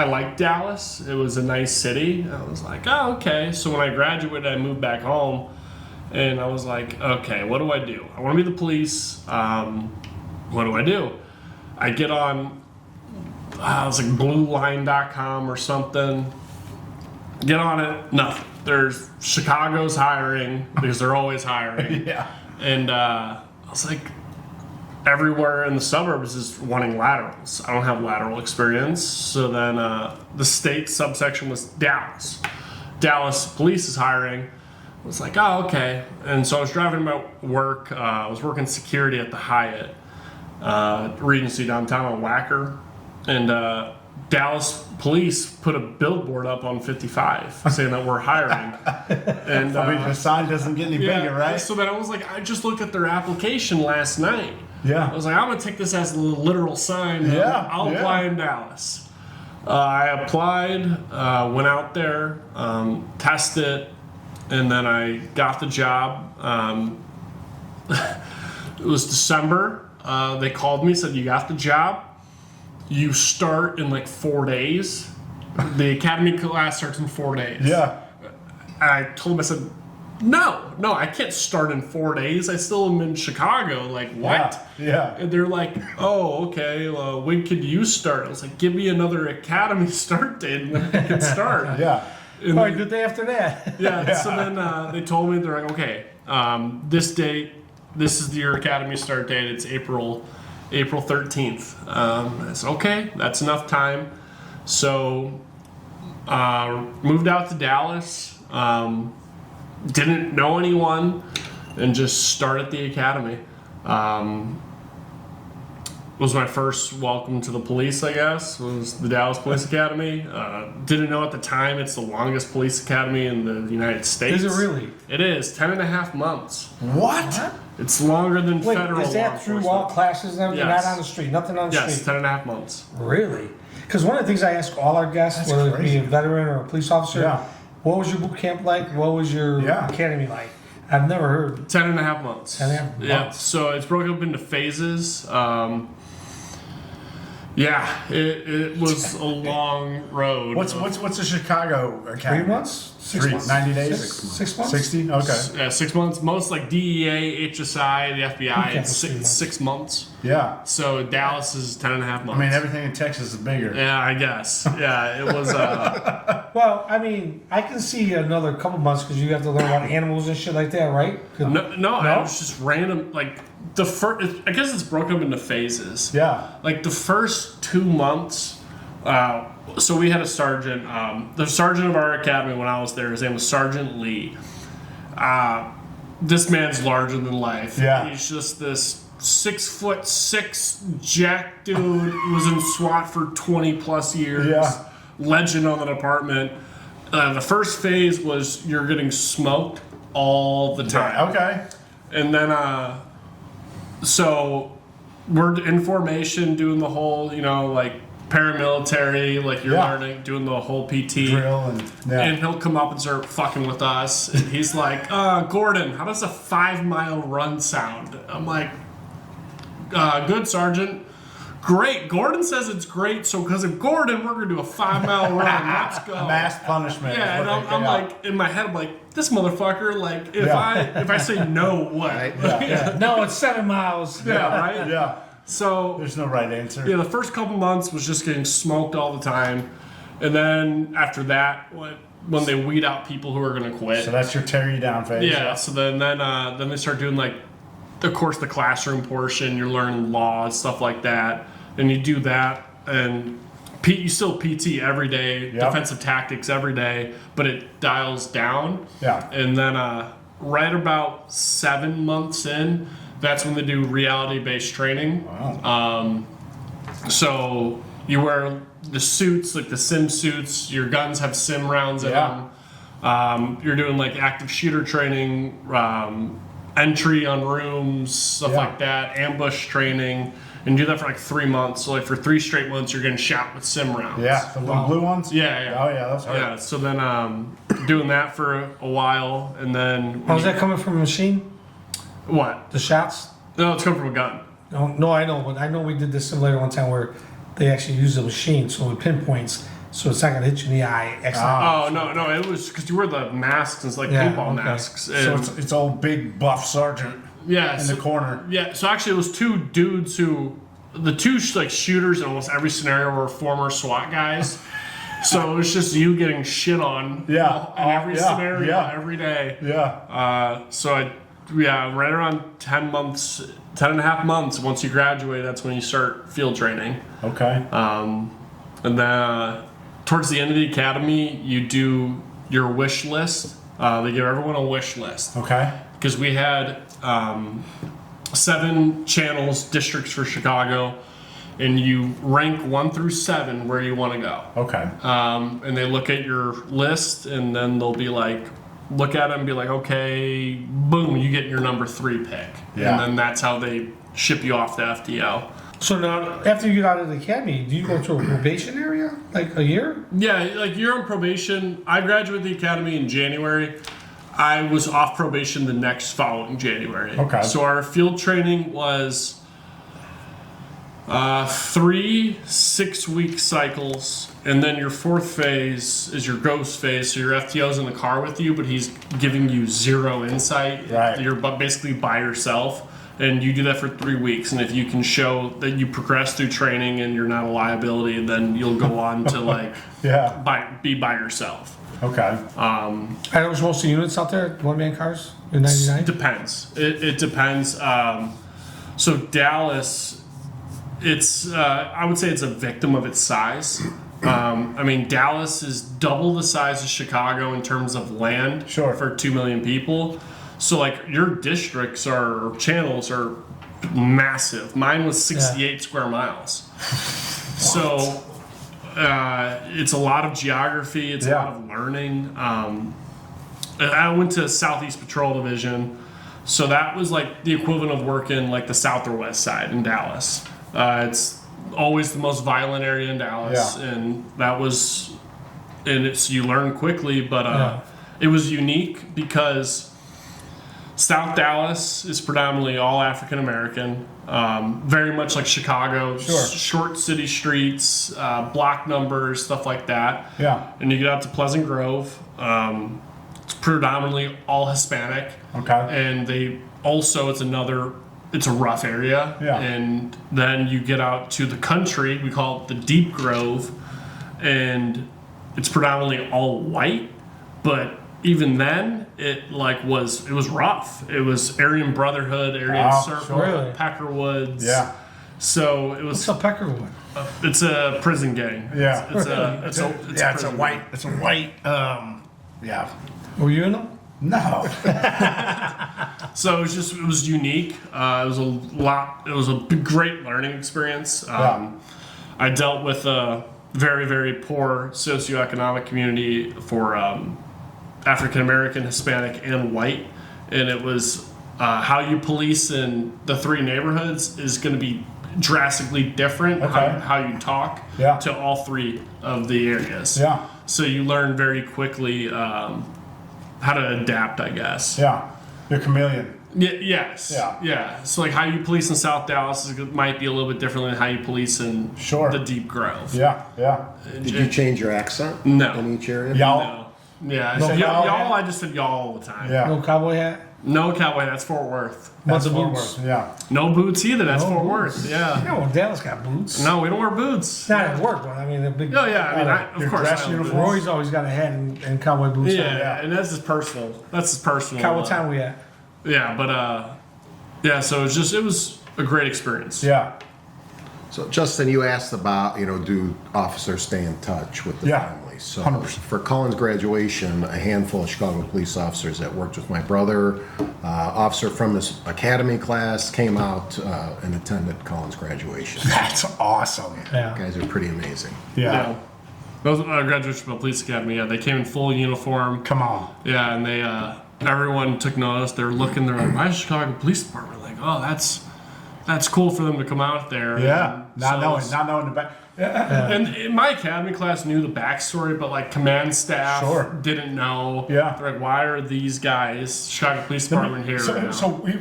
liked Dallas. It was a nice city. I was like, oh, okay. So when I graduated, I moved back home. And I was like, okay, what do I do? I want to be the police. What do I do? I get on, it was like blueline.com or something. Get on it, nothing. There's Chicago's hiring because they're always hiring. Yeah. And I was like, everywhere in the suburbs is wanting laterals. I don't have lateral experience. So then the state subsection was Dallas. Dallas police is hiring. I was like, oh, okay. And so I was driving to my work. I was working security at the Hyatt Regency downtown on Wacker. And Dallas police put a billboard up on 55 saying that we're hiring. And I mean, the sign doesn't get any bigger, right? So then I was like, I just looked at their application last night. Yeah. I was like, I'm going to take this as a literal sign. Yeah. I'll apply in Dallas. I applied, went out there, tested, and then I got the job. It was December. They called me, said, you got the job. You start in like 4 days. The academy class starts in 4 days. Yeah. And I told them, I said, no, I can't start in 4 days. I still am in Chicago. Like, what? Yeah. And they're like, oh, okay, well, when could you start? I was like, give me another academy start date and then I can start. Yeah. And All right, the day after that. yeah, so then they told me, they're like, okay, this date, this is your academy start date. It's April 13th. I said, okay, that's enough time. So moved out to Dallas, didn't know anyone, and just started the academy. Was my first welcome to the police, I guess, was the Dallas Police Academy. Didn't know at the time it's the longest police academy in the United States. Is it really? It is, 10.5 months. What? It's longer than Wait, federal is law that through enforcement. all classes and everything? Yes. Not on the street? Nothing on the Yes, street? 10.5 months. Really? Because one of the things I ask all our guests, That's whether it be crazy. a veteran or a police officer, Yeah. what was your boot camp like? What was your academy like? I've never heard. 10.5 months. 10.5 Yeah, months. so it's broken up into phases. Yeah, it was a long road. What's the Chicago Academy? 3 months? 6 Three, months? 90 days? 6 months? 60? Okay. 6 months. Most like DEA, HSI, the FBI, Okay, it's 3 months. 6 months. Yeah. So Dallas is 10.5 months. I mean, everything in Texas is bigger. Yeah, I guess. Yeah, it was. Well, I mean, I can see another couple months because you have to learn about animals and shit like that, right? No, it was just random. Like the first, I guess it's broken up into phases. Yeah. Like the first 2 months. So we had a sergeant. The sergeant of our academy when I was there, his name was Sergeant Lee. This man's larger than life. Yeah. He's just this 6'6" jack dude who was in SWAT for 20 plus years. Yeah. Legend on the department. The first phase was you're getting smoked all the time. Okay. And then, so we're in formation doing the whole, like paramilitary, like you're Yeah. learning, doing the whole PT. Drill and yeah. And he'll come up and start fucking with us. And he's like, Gordon, how does a 5-mile run sound? I'm like, good, Sergeant. Great. Gordon says it's great, so because of Gordon, we're going to do a 5-mile run. Let's go. Mass punishment. Yeah, is and what I'm they- like, in my head, I'm like, this motherfucker, like, if Yeah. I say no, what? Yeah. No, it's 7 miles. Yeah, right? Yeah. So, There's no right answer. yeah, the first couple months was just getting smoked all the time. And then after that, when they weed out people who are going to quit. So that's your tear you down phase. Yeah, so then they start doing, like, of course, the classroom portion. You're learning law and stuff like that. And you do that, and you still PT every day, Yep. defensive tactics every day, but it dials down. Yeah. And then right about 7 months in, that's when they do reality-based training. Wow. So you wear the suits, like the sim suits. Your guns have sim rounds in Yeah. them. You're doing like active shooter training, entry on rooms, stuff Yeah. like that, ambush training, and do that for like 3 months. So like for 3 straight months, you're getting shot with sim rounds. Yeah. The little blue ones? Yeah, yeah. Oh, yeah. That's hard. Yeah, so then doing that for a while, and then How's that coming from a machine? what? The shots? No, it's coming from a gun. No, I know, but I know we did this simulator one time where they actually used a machine, so it pinpoints, so it's not gonna hit you in the eye. Oh no, it was because you wear the masks, and it's like Yeah, paintball okay. masks. So And, it's old big buff sergeant yeah, in the corner. Yeah, so actually it was 2 dudes the 2 like shooters in almost every scenario were former SWAT guys. So it was just you getting shit on. Yeah. In every Yeah. scenario, Yeah. every day. Yeah. So right around 10.5 months, once you graduate, that's when you start field training. Okay. And then towards the end of the academy, you do your wish list. They give everyone a wish list. Okay. Because we had 7 channels, districts for Chicago, and you rank 1 through 7 where you want to go. Okay. And they look at your list, and then they'll be like, look at it and be like, okay, boom, you get your number 3 pick. Yeah. And then that's how they ship you off to FDO. So now, after you get out of the academy, do you go to a probation area, like a year? Yeah, like you're on probation. I graduated the academy in January. I was off probation the next following January. Okay. So our field training was 3 6-week cycles, and then your 4th phase is your ghost phase. So your FTO's in the car with you, but he's giving you 0 insight. Right. You're basically by yourself, and you do that for 3 weeks. And if you can show that you progress through training and you're not a liability, then you'll go on to like Yeah. be by yourself. Okay. Are those mostly units out there, one-man cars, in 99? Depends. It depends. So Dallas, it's I would say it's a victim of its size. I mean, Dallas is double the size of Chicago in terms of land Sure. for 2 million people. So like your districts or channels are massive. Mine was 68 square miles. So it's a lot of geography. It's a lot of learning. I went to Southeast Patrol Division, so that was like the equivalent of working like the South or West Side in Dallas. It's always the most violent area in Dallas, and you learn quickly, but it was unique because South Dallas is predominantly all African American, very much like Chicago. Sure. Short city streets, block numbers, stuff like that. Yeah. And you get out to Pleasant Grove. It's predominantly all Hispanic. Okay. And it's a rough area. Yeah. And then you get out to the country, we call it the Deep Grove, and it's predominantly all white, but even then it was rough. It was Aryan Brotherhood, Aryan Circle, sure. Really? Peckerwoods. Yeah. So it was. What's a Peckerwood? It's a prison gang. Yeah. It's a prison gang. It's a white. Yeah. Were you in them? No. So it was unique. It was a great learning experience. I dealt with a very, very poor socioeconomic community for African American, Hispanic, and white, and it was how you police in the three neighborhoods is going to be drastically different. Okay. How you talk to all three of the areas. Yeah. So you learn very quickly how to adapt, I guess. Yeah. You're a chameleon. Yes. Yeah. Yeah. So like how you police in South Dallas might be a little bit different than how you police in Sure. the Deep Grove. Yeah. Yeah. Did you change your accent No. in each area? Y'all. No. Yeah. No So cowboy y'all, hat? I just said y'all all the time. Yeah. No cowboy hat? No cowboy. That's Fort Worth. What's the Fort boots? Worth, Yeah. No boots either. That's No Fort boots. Worth. Yeah. Yeah, well, Dallas got boots. No, we don't wear boots. Not at work, but I mean, the big. Oh yeah. I mean, Your of course. dress I own uniform? boots. Roy's always got a hat and cowboy boots. Yeah, on. yeah, and that's his personal. That's his personal. What time we at? Yeah, but yeah. So it was a great experience. Yeah. So, Justin, you asked about, do officers stay in touch with the Yeah. families? So, 100%. for Cullen's graduation, a handful of Chicago police officers that worked with my brother, officer from his academy class, came out and attended Cullen's graduation. That's awesome. Yeah. You guys are pretty amazing. Yeah. Yeah. Those graduates from the police academy. Yeah, they came in full uniform. Come on. Yeah, and they everyone took notice. They're looking. They're like, "My Chicago Police Department." Like, oh, that's cool for them to come out there. Yeah. And Not so knowing the back. And in my academy class knew the backstory, but like command staff Sure. didn't know. Yeah. They're like, why are these guys, Chicago Police Department, here right now? So we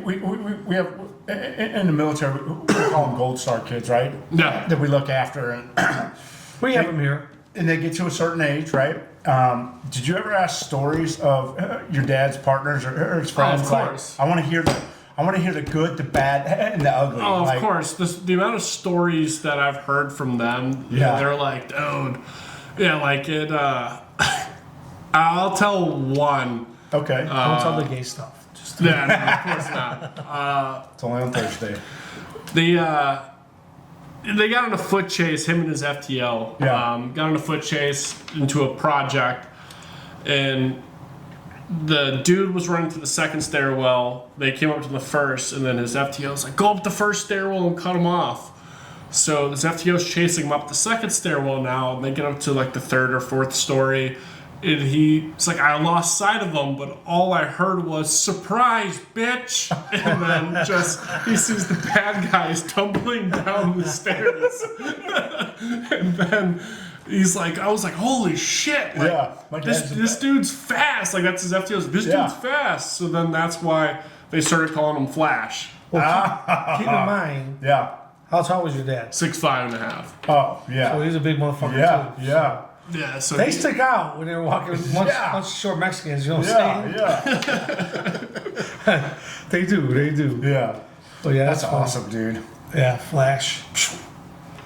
have in the military we call them Gold Star kids, right? Yeah. That we look after, and We have them here. they get to a certain age, right? Did you ever ask stories of your dad's partners or his friends? of course. Like, I want to hear the good, the bad, and the ugly. Oh, Like, of course. The amount of stories that I've heard from them, Yeah. they're like, dude, yeah, like it. I'll tell one. Okay. Don't tell the gay stuff. Just Yeah, no, of course not. it's only on Thursday. They got on a foot chase, him and his FTO. Yeah. Got on a foot chase into a project, and the dude was running to the second stairwell. They came up to the first, and then his FTO was like, go up the first stairwell and cut him off. So this FTO is chasing him up the second stairwell now, and they get up to like the third or fourth story. And it's like, I lost sight of him, but all I heard was, surprise, bitch! And then he sees the bad guys tumbling down the stairs. And then he's like, I was like, holy shit! Like, Yeah, my dad's this dude's fast. Like, that's his FTO's. This Yeah. dude's fast. So then that's why they started calling him Flash. keep in mind, Yeah. how tall was your dad? 6'5.5". Oh, So yeah. he's a big motherfucker Yeah. too. Yeah. Yeah, so They stick out when they're walking. Yeah. Once short Mexicans, you know what I'm Yeah. saying? Yeah. They do. Yeah. But yeah, That's that's funny. awesome, dude. Yeah, Flash.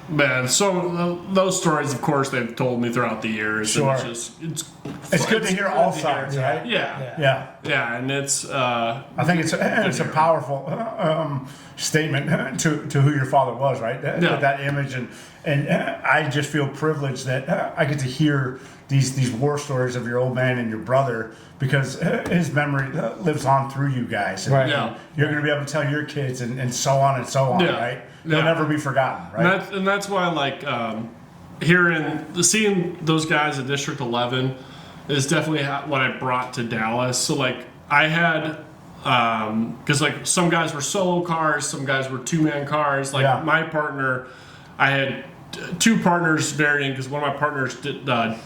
Man, so those stories, of course, they've told me throughout the years. Sure. And It's good to hear all sides, Yeah. right? Yeah. Yeah. And it's I think it's a powerful statement to who your father was, right? Yeah. That image, and I just feel privileged that I get to hear these war stories of your old man and your brother, because his memory lives on through you guys. And Right. Yeah. You're going to be able to tell your kids and so on and so on, Yeah. right? They'll Yeah. never be forgotten, right? and that's why, like, seeing those guys at District 11 is definitely what I brought to Dallas. So, like, I had, because, like, some guys were solo cars, some guys were two-man cars. Like, Yeah. my partner, I had two partners varying, because one of my partners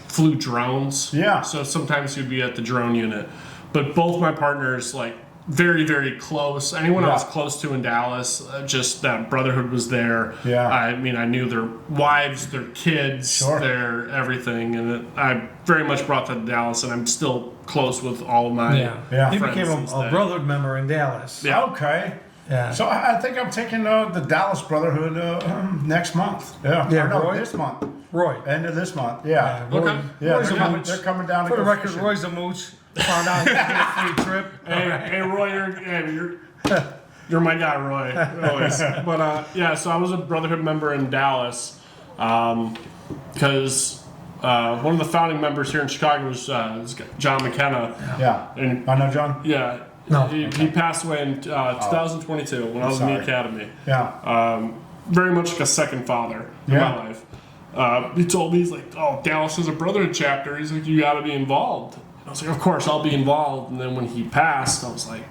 flew drones. Yeah. So sometimes he'd be at the drone unit. But both my partners, like, very, very close. Anyone I was Yeah. close to in Dallas, just that brotherhood was there. Yeah. I mean, I knew their wives, their kids, Sure. their everything, and I very much brought that to Dallas, and I'm still close with all of my Yeah. He friends became since a then. brotherhood member in Dallas. Yeah. Okay. Yeah. So I think I'm taking the Dallas Brotherhood next month. Yeah. Yeah, Or no, Roy? this month. Roy. End of this month. Yeah. Roy. Okay. Yeah, Roy's they're a coming, mooch. they're coming down to For the go record, fishing. Roy's a mooch. Found out he could get a free trip. Hey, Roy, you're my guy, Roy. Always. But yeah, so I was a brotherhood member in Dallas because one of the founding members here in Chicago was John McKenna. Yeah. And I know, John. yeah, No. he passed away in 2022 when I was in the Sorry. academy. Yeah. Very much like a second father in Yeah. my life. He told me, he's like, oh, Dallas is a brotherhood chapter. He's like, you got to be involved. And I was like, of course, I'll be involved. And then when he passed, I was like,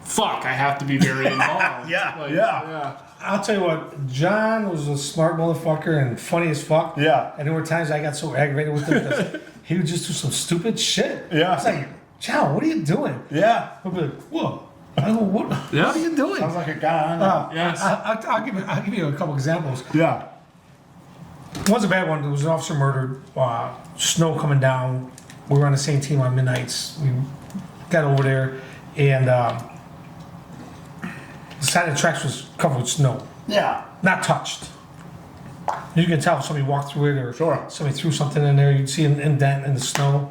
fuck, I have to be very involved. Yeah, Like, yeah. I'll tell you what, John was a smart motherfucker and funny as fuck. Yeah. And there were times I got so aggravated with him because he would just do some stupid shit. Yeah. It's like, John, what are you doing? Yeah. I'll be like, whoa. I go, what Yeah. are you doing? Sounds like a guy. I know. Yes. I'll give you a couple examples. Yeah. One's a bad one. There was an officer murdered. Snow coming down. We were on the same team on midnights. We got over there, and the side of the tracks was covered with snow, Yeah. not touched. You can tell if somebody walked through it or Sure. somebody threw something in there. You'd see an indent in the snow.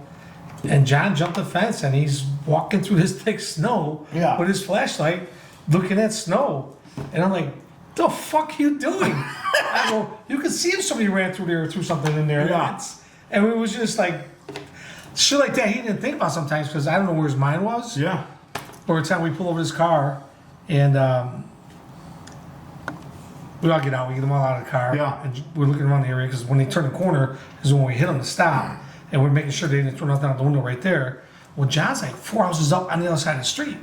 And John jumped the fence and he's walking through this thick snow Yeah. with his flashlight, looking at snow. And I'm like, the fuck you doing? I go, you could see if somebody ran through there or threw something in there. Yeah. And it was just like, shit like that he didn't think about sometimes because I don't know where his mind was. Yeah. Or the time we pull over his car and we all get out, we get them all out of the car. Yeah. And we're looking around the area because when they turn the corner is when we hit them to stop. And we're making sure they didn't throw nothing out the window right there. Well, John's like 4 houses up on the other side of the street.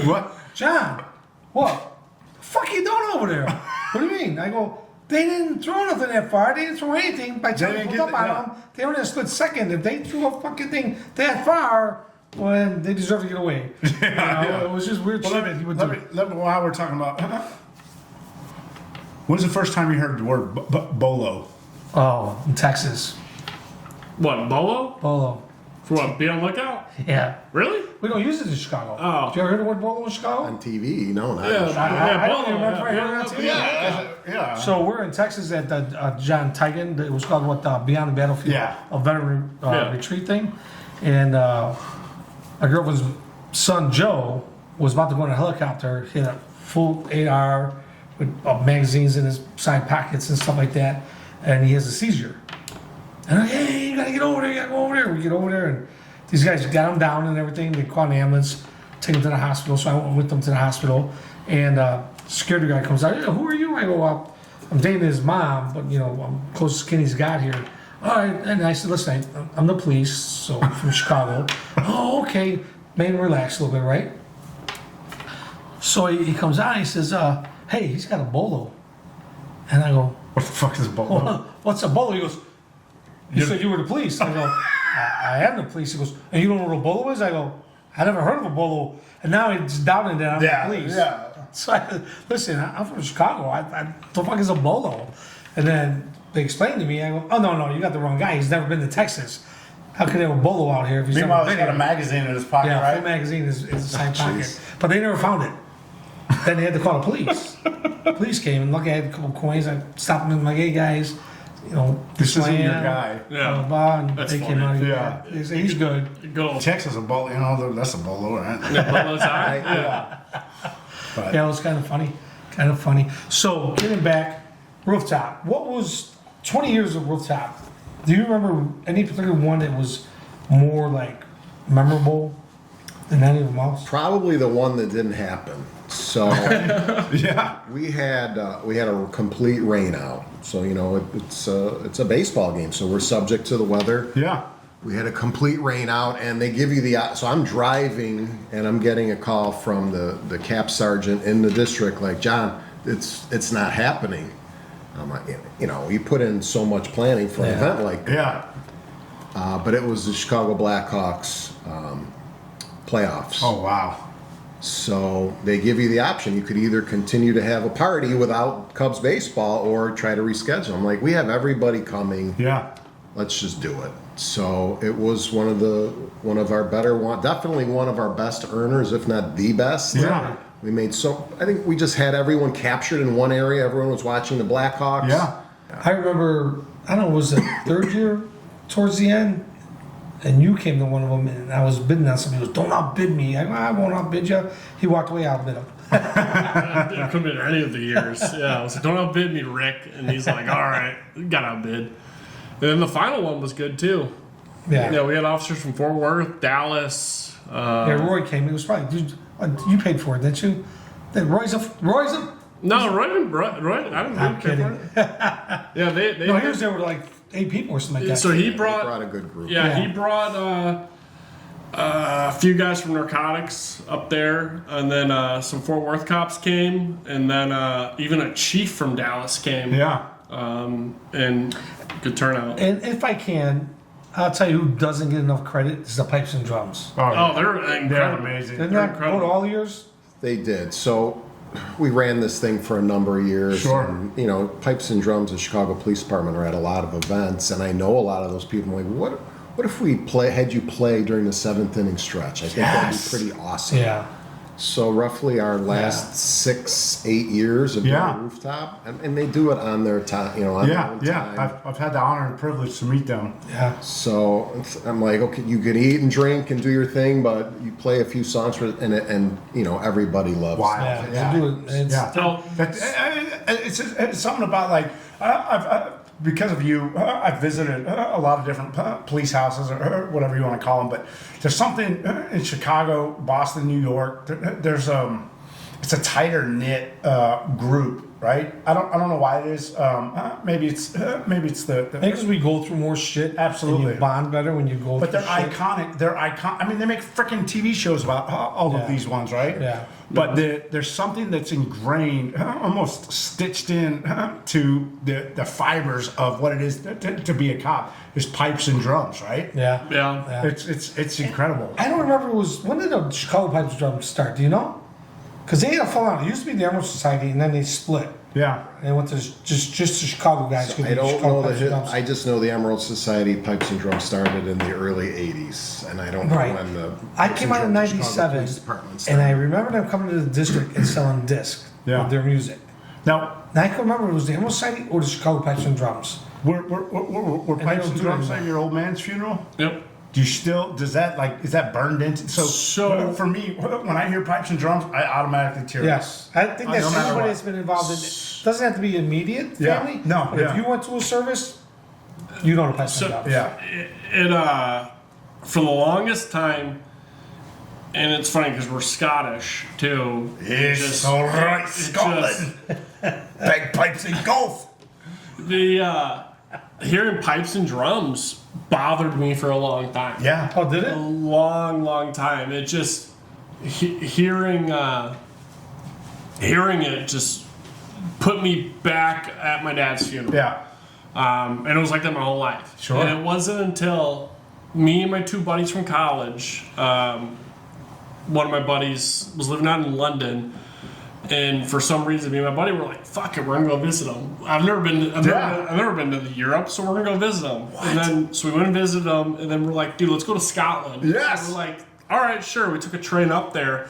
What? John, what? The fuck are you doing over there? What do you mean? I go, they didn't throw nothing that far. They didn't throw anything. By the time we didn't pulled get up the- on them, they were in a split second. If they threw a fucking thing that far, well, they deserve to get away. Yeah. It was just weird Well, shit that he would do. let me, while we're talking about, when's the first time you heard the word bolo? Oh, in Texas. What, Bolo? Bolo. For what, be on lookout? Yeah. Really? We don't use it in Chicago. Oh. Did you ever hear the word bolo in Chicago? On TV, no, not I don't Bolo, even remember if I heard it on TV. Yeah. So we're in Texas at the John Tigan. It was called Beyond the Battlefield, Yeah. a veteran Yeah. retreat thing. And my girlfriend's son Joe was about to go in a helicopter. He had a full AR with magazines in his side pockets and stuff like that. And he has a seizure. And I'm like, hey, you gotta get over there. You gotta go over there. We get over there, and these guys got him down and everything. They called an ambulance, take him to the hospital. So I went with them to the hospital. And security guy comes out. Who are you? I go, well, I'm dating his mom, but I'm closest kin he's got here. All right. And I said, listen, I'm the police, so I'm from Chicago. Oh, okay. Made him relax a little bit, right? So he comes out and he says, hey, he's got a bolo. And I go, What the fuck is bolo? what's a bolo? He goes, you said you were the police. I go, I am the police. He goes, and you don't know what a bolo is? I go, I never heard of a bolo. And now he's doubting that I'm the police. Yeah. So listen, I'm from Chicago. I the fuck is a bolo? And then they explained to me. I go, oh no, you got the wrong guy. He's never been to Texas. How can they have a bolo out here if he's Meanwhile, never he's been got a here? magazine in his pocket, Yeah, right? full magazine is his side pocket. jeez. But they never found it. Then they had to call the police. Police came and lucky I had a couple coins. I stopped them and like, hey guys, This isn't your slam, guy. Yeah. and That's they funny. came out. Yeah. They say he's good. Good old Texas a bolo, that's a bolo, right? Bolo's high? Yeah. But Yeah, it was kind of funny. So getting back, rooftop. What was 20 years of rooftop? Do you remember any particular one that was more like memorable than any of them else? Probably the one that didn't happen. So yeah. we had a complete rain out. So it's a baseball game. So we're subject to the weather. Yeah. We had a complete rain out, and they give you so I'm driving, and I'm getting a call from the cap sergeant in the district, like, John, it's not happening. I'm like, you put in so much planning for an event like that. Yeah. But it was the Chicago Blackhawks playoffs. Oh wow. So they give you the option. You could either continue to have a party without Cubs baseball or try to reschedule. I'm like, we have everybody coming. Yeah. Let's just do it. So it was one of our better one, definitely one of our best earners, if not the best. Yeah. We made I think we just had everyone captured in one area. Everyone was watching the Blackhawks. Yeah. I remember, I don't know, was it third year towards the end? And you came to one of them, and I was bidding on somebody. He goes, "Don't outbid me." I won't outbid you. He walked away, I outbid him. It could have been any of the years. Yeah, I was like, don't outbid me, Rick. And he's like, all right, got outbid. And then the final one was good, too. Yeah. We had officers from Fort Worth, Dallas. Yeah, Roy came. He was probably, dude, you paid for it, didn't you? Then Roy's a. No, Roy, I didn't I'm pay kidding. for it. Yeah, they No, he was there with like 8 people or something like that. So he We brought brought a good group. Yeah, Yeah. he brought a few guys from narcotics up there, and then some Fort Worth cops came, and then even a chief from Dallas came. Yeah. And good turnout. And if I can, I'll tell you who doesn't get enough credit is the pipes and drums. Oh, they're they're incredible. amazing. Didn't They're that go to incredible. all yours? They did. So we ran this thing for a number of years. Sure. And, Pipes and Drums, the Chicago Police Department, are at a lot of events, and I know a lot of those people. I'm like, what if we had you play during the 7th inning stretch? I think Yes. that'd be pretty awesome. Yeah. So roughly our last 6-8 years of Yeah. doing rooftop, and they do it on their time. On their Yeah. own Yeah. time. I've had the honor and privilege to meet them. Yeah. So I'm like, okay, you can eat and drink and do your thing, but you play a few songs for and everybody loves Wow. it. Yeah. They do it. It's, Yeah. So, It's something about like because of you, I've visited a lot of different police houses or whatever you want to call them. But there's something in Chicago, Boston, New York. There's it's a tighter knit group, right? I don't know why it is. Maybe it's the because we go through more shit. Absolutely. And you bond better when you go but through they're shit. iconic. They're icon. I mean, they make freaking TV shows about all Yeah. of these ones, right? Yeah. But there's something that's ingrained, almost stitched in to the fibers of what it is to be a cop. Is pipes and drums, right? Yeah. yeah. It's incredible. I don't remember when did the Chicago Pipes and Drums start? Do you know? Because they had a fallout. It used to be the Emerald Society, and then they split. Yeah. And they went to just the Chicago guys. could I be don't Chicago know Pipes and Drums. I just know the Emerald Society Pipes and Drums started in the early '80s, and I don't know Right. when the I Pipes came and out in Drums of Chicago '97, Police Department and started. I remember them coming to the district and selling discs Yeah. with their music. Now, And I can remember it was the Emerald Society or the Chicago Pipes and Drums. were they pipes don't and do drums it at your old man's funeral? Yep. Do you still, is that burned into? So for me, when I hear pipes and drums, I automatically tear up. Yes, I think that's No matter everybody what. that's been involved in it. Doesn't have to be immediate Yeah. family. No, but yeah. if you went to a service, you know the Pipes So- and Drums. Yeah. It for the longest time, and it's funny because we're Scottish too. Yes, all right, just- Scotland. Bagpipes and golf. The hearing pipes and drums bothered me for a long time. Yeah. Oh, did A it? long time. It just hearing it just put me back at my dad's funeral. Yeah. And it was like that my whole life. Sure. And it wasn't until me and my two buddies from college, one of my buddies was living out in London, and for some reason, me and my buddy were like, "Fuck it, we're gonna go visit him." I've never been to Europe, so we're gonna go visit him. And then so we went and visited him, and then we're like, "Dude, let's go to Scotland." Yes. And we're like, "All right, sure." We took a train up there.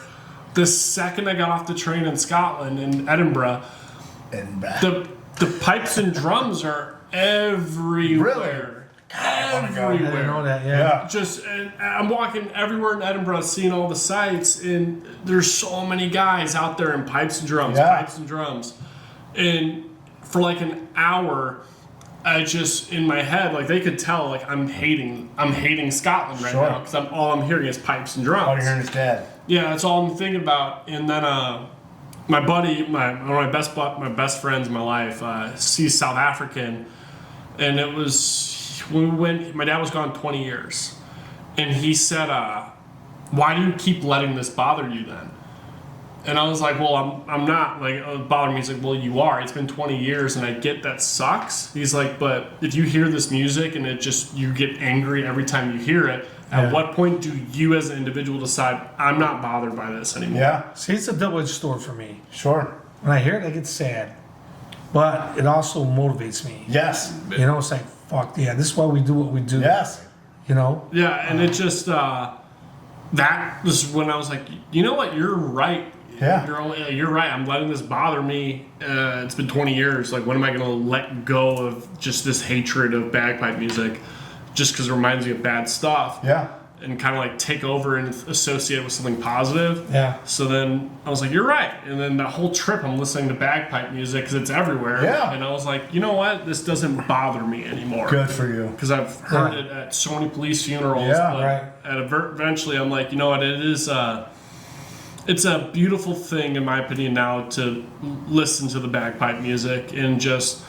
The second I got off the train in Scotland, in Edinburgh, And back. the pipes and drums are everywhere. I didn't know Everywhere. that. Yeah. Yeah. Just, and I'm walking everywhere in Edinburgh, seeing all the sights, and there's so many guys out there in pipes and drums, Yeah. pipes and drums. And for like an hour, I just, in my head, like they could tell, like I'm hating Scotland right Sure. now, because all I'm hearing is pipes and drums. All you're hearing is dad. Yeah, that's all I'm thinking about. And then my buddy, one of my best friends in my life, he's South African, and it was when we went. My dad was gone 20 years, and he said, "Why do you keep letting this bother you then?" And I was like, "Well, I'm not like it bothering me." He's like, "Well, you are. It's been 20 years, and I get that sucks." He's like, "But if you hear this music and you get angry every time you hear it, At Yeah. what point do you as an individual decide, I'm not bothered by this anymore? Yeah, See, it's a double-edged sword for me. sure. When I hear it, I get sad, but it also motivates me. Yes. You know, it's like, fuck yeah, this is why we do what we do. Yes. You know? Yeah, and it just, that was when I was like, you know what, you're right. Yeah. You're right. I'm letting this bother me. It's been 20 years. Like, when am I going to let go of just this hatred of bagpipe music just because it reminds me of bad stuff? Yeah. And kind of like take over and associate it with something positive. Yeah. So then I was like, you're right. And then that whole trip, I'm listening to bagpipe music because it's everywhere. Yeah. And I was like, you know what? This doesn't bother me anymore. Good for you. Because I've heard it at so many police funerals. Yeah, but right. Eventually, I'm like, you know what? It is. It's a beautiful thing, in my opinion, now to listen to the bagpipe music and just.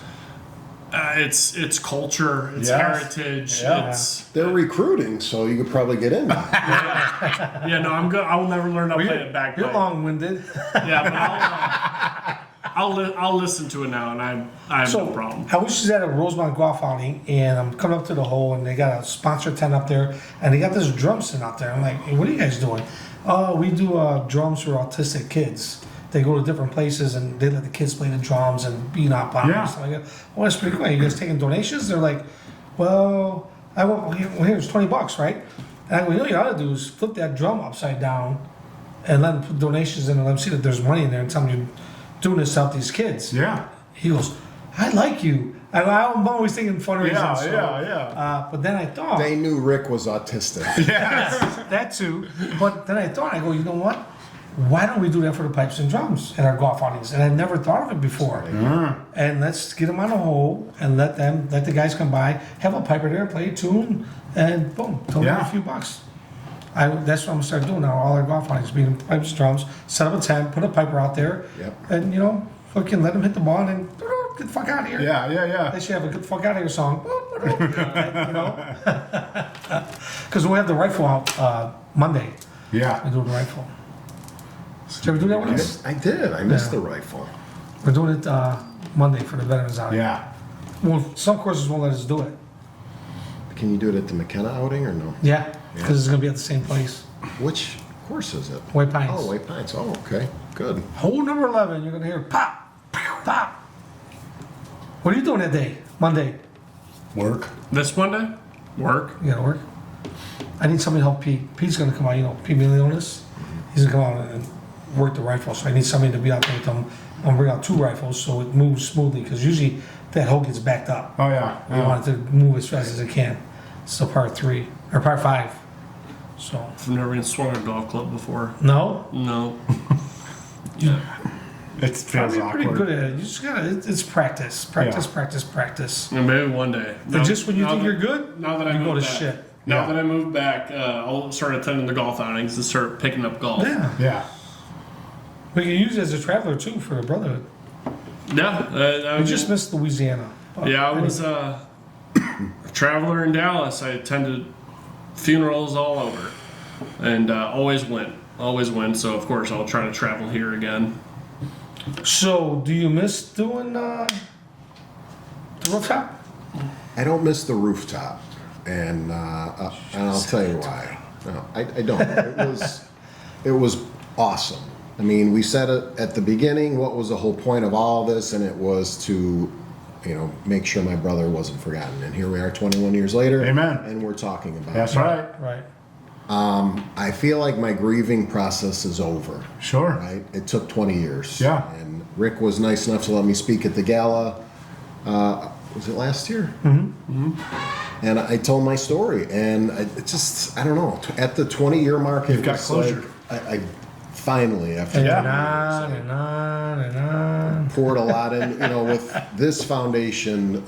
It's culture, it's Yes. heritage, Yeah. it's They're recruiting, so you could probably get in. yeah. No, I'm good. I will never learn how to play it bagpipe. You're long-winded. Yeah, but I'll listen to it now, and I have no problem. I was just at a Rosemont golf outing, and I'm coming up to the hole, and they got a sponsor tent up there, and they got this drum sitting out there. I'm like, hey, what are you guys doing? Oh, we do drums for autistic kids. They go to different places, and they let the kids play the drums and beat up on them. Yeah. So I go, oh, that's pretty cool. You guys taking donations? They're like, well, well, here's $20, right? And I go, you know what you ought to do is flip that drum upside down and let them put donations in and let them see that there's money in there and tell them you're doing this to help these kids. Yeah. He goes, I like you. And I'm always thinking fundraising. Yeah, so, yeah. but then I thought, They knew Rick was autistic. that too. But then I thought, I go, you know what? Why don't we do that for the pipes and drums at our golf outings? And I never thought of it before. And let's get them on a hole and let the guys come by, have a piper there, play a tune, and boom, throw them Yeah. a few bucks. That's what I'm gonna start doing now. All our golf outings, being pipes and drums, set up a tent, put a piper out there, Yep. and fucking let them hit the ball and then get the fuck out of here. Yeah, yeah, yeah. They should have a "get the fuck out of here" song. Because we have the rifle out Monday. Yeah. We're doing the rifle. Did you ever do that with us? I did. I missed Yeah. the rifle. We're doing it Monday for the veterans outing. Yeah. Well, some courses won't let us do it. Can you do it at the McKenna outing or no? Yeah, because it's gonna be at the same place. Which course is it? White Pines. Oh, White Pines. Oh, okay. Good. Hole number 11. You're gonna hear pop, pop. What are you doing that day? Monday. Work. This Monday, work. You gotta work. I need somebody to help Pete. Pete's gonna come out. Pete Millionis. He's gonna come out and work the rifle. So I need somebody to be out there with them. I'm gonna bring out 2 rifles so it moves smoothly. Because usually that hole gets backed up. Oh, yeah. We want it to move as fast as it can. So part 3 or part 5. So I've never even swung a golf club before. no, No. It feels you're pretty awkward. good at it. You just gotta. It's practice, practice, practice, practice. Maybe one day. But just when you think you're good, now that I you go moved to back, shit. Now Yeah. that I moved back, I'll start attending the golf outings and start picking up golf. Yeah, Yeah. we can use it as a traveler too for the brotherhood. Yeah. I We just missed Louisiana. But Yeah, I was a traveler in Dallas. I attended funerals all over, and always win. Always win. So of course I'll try to travel here again. So, do you miss doing the rooftop? I don't miss the rooftop, and I'll tell you why. No, I don't. It was awesome. I mean, we said it at the beginning. What was the whole point of all this? And it was to, make sure my brother wasn't forgotten. And here we are, 21 years later. Amen. And we're talking about That's it. right. Right. I feel like my grieving process is over. Sure. Right? It took 20 years. Yeah. And Rick was nice enough to let me speak at the gala. Was it last year? Mm-hmm. And I told my story, and I don't know. At the 20-year mark, You've got closure. I finally, after And 20 on years, and on and on. poured a lot in. With this foundation,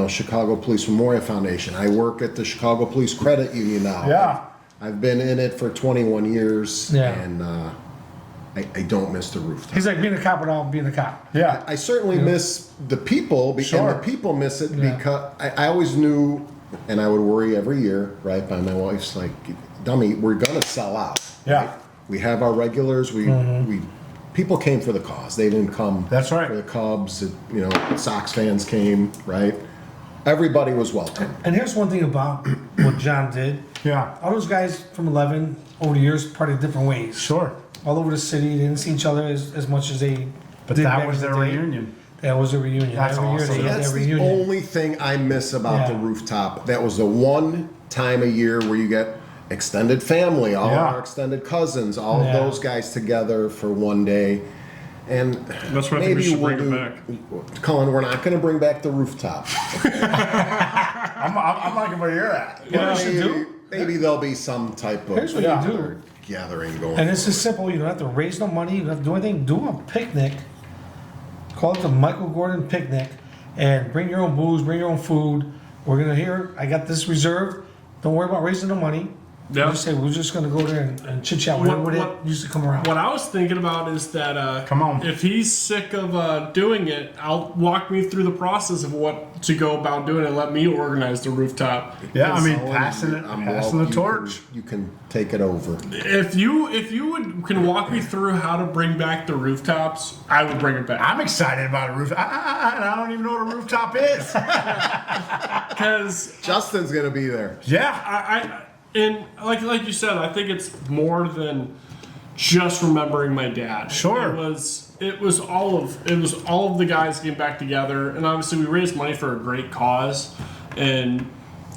Chicago Police Memorial Foundation. I work at the Chicago Police Credit Union now. Yeah. I've been in it for 21 years, Yeah. and I don't miss the rooftop. He's like being a cop without being a cop. Yeah. I certainly miss the people, Sure. and the people miss it Yeah. because I always knew, and I would worry every year, right? By my wife's like, "Dummy, we're gonna sell out." Yeah. right? We have our regulars. We people came for the cause. They didn't come. That's right. For the Cubs, Sox fans came, right? Everybody was welcome. And here's one thing about what John did. Yeah. All those guys from 11 over the years parted different ways. Sure. All over the city, they didn't see each other as much as they But did that back was in their the day. reunion. That was a reunion. That's Every year awesome. they had That's that the reunion. only thing I miss about the Yeah. rooftop. That was the one time a year where you get extended family, all Yeah. our extended cousins, all Yeah. of those guys together for one day. And That's why I think we should bring it back. Cullen, we're not going to bring back the rooftop. I'm liking where you're at. You know what you should do? Maybe there'll be some type of Here's what Yeah. you do. gathering going. And this is simple. You don't have to raise no money. You don't have to do anything. Do a picnic. Call it the Michael Gordon picnic, and bring your own booze, bring your own food. We're gonna hear. I got this reserved. Don't worry about raising the money. Yeah. Just say we're just gonna go there and chit chat. Whatever What- it used to come around. What I was thinking about is that Come on. if he's sick of doing it, I'll walk me through the process of what to go about doing it and let me organize the rooftop. Yeah, I mean, Cullen, passing well, the torch. You can take it over. If you can walk me through how to bring back the rooftops, I would bring it back. I'm excited about a roof. I don't even know what a rooftop is. Because Justin's going to be there. Yeah. and like you said, I think it's more than just remembering my dad. Sure. It was all of the guys getting back together, and obviously we raised money for a great cause, and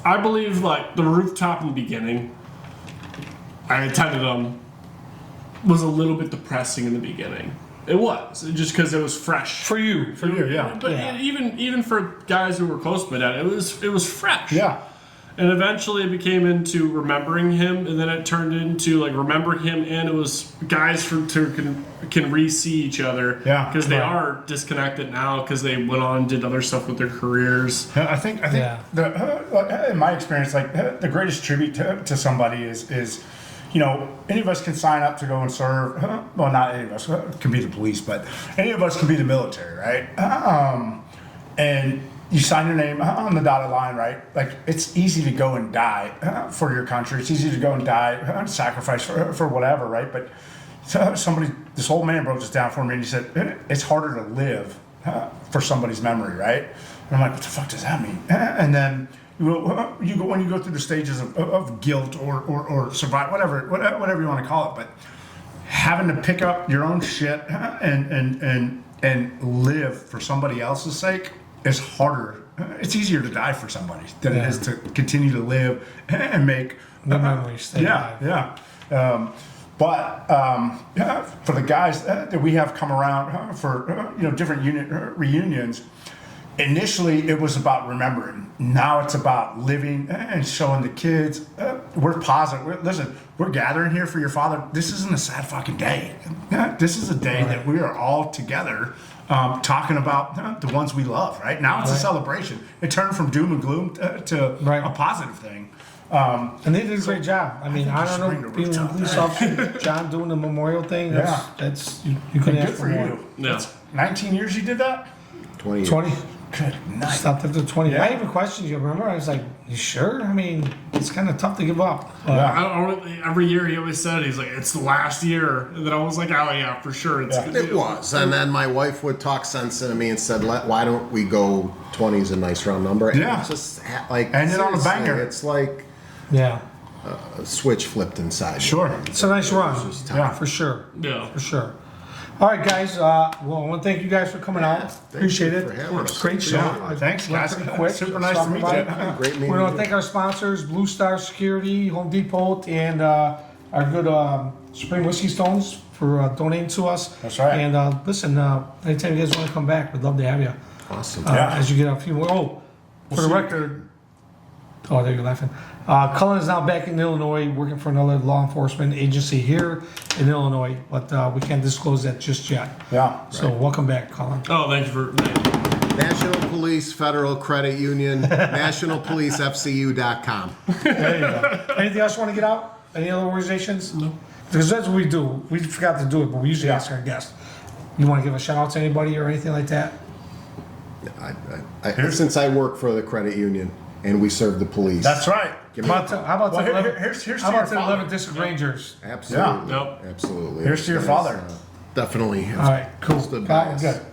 I believe like the rooftop in the beginning, I attended them, was a little bit depressing in the beginning. It was just because it was fresh. For you. Yeah. But Yeah. even for guys who were close to my dad, it was fresh. Yeah. And eventually it became into remembering him, and then it turned into like remembering him, and it was guys can re-see each other. Yeah, Because they right. are disconnected now because they went on and did other stuff with their careers. I think Yeah. in my experience, like the greatest tribute to somebody is, you know, any of us can sign up to go and serve. Well, not any of us can be the police, but any of us can be the military, right? And you sign your name on the dotted line, right? Like it's easy to go and die for your country. It's easy to go and die, sacrifice for whatever, right? But this old man broke this down for me, and he said it's harder to live for somebody's memory, right? And I'm like, what the fuck does that mean? And then you go when you go through the stages of guilt or survive, whatever you want to call it, but having to pick up your own shit and live for somebody else's sake is harder. It's easier to die for somebody than it is to continue to live and make The memories stay yeah, yeah. For the guys that we have come around for different reunions, initially it was about remembering. Now it's about living and showing the kids we're positive. Listen, we're gathering here for your father. This isn't a sad fucking day. This is a day that we are all together talking about the ones we love. Right now it's a celebration. It turned from doom and gloom to a positive thing. And they did a great job. I mean, I don't bring know, the being a rooftop police officer, John doing the memorial thing, Yeah. that's you couldn't Good ask for for more. you. Yeah. 19 years you did that? 20 years. 20. Good night. Stopped after 20. Yeah. I even questioned you, remember? I was like, you sure? I mean, it's kind of tough to give up. Every year he always said, he's like, it's the last year. And then I was like, oh yeah, for sure. It was. And then my wife would talk sense into me and said, why don't we go 20 is a nice round number? And Yeah. it's just like, End it on a seriously, banger. It's like Yeah. a switch flipped inside. Sure. It's a nice run. Yeah. For sure. Yeah. For sure. All right, guys. Well, I want to thank you guys for coming out. Appreciate you it. for having us. Great show. Yeah, thanks, Went guys. pretty quick. Super nice to meet Stopping you. by. Great meeting We want you. to thank our sponsors, Blue Star Security, Home Depot, and our good Spring Whiskey Stones for donating to us. That's right. And listen, anytime you guys want to come back, we'd love to have you. Awesome. Yeah. As you get a few more. Oh, for the record. Oh, there you're laughing. Cullen is now back in Illinois, working for another law enforcement agency here in Illinois, but we can't disclose that just yet. Yeah. So welcome back, Cullen. Oh, thank you for. National Police Federal Credit Union, nationalpolicefcu.com. There you go. Anything else you want to get out? Any other organizations? No. Because that's what we do. We forgot to do it, but we usually ask our guests. You want to give a shout out to anybody or anything like that? Since I work for the credit union and we serve the police. That's right. Give me How about Well, the 11th here's to how about the your father. 11th District Rangers? Absolutely. Yeah. Nope. Absolutely. Here's to your Guys, father. Definitely. All right, cool. the Got it, bias. good.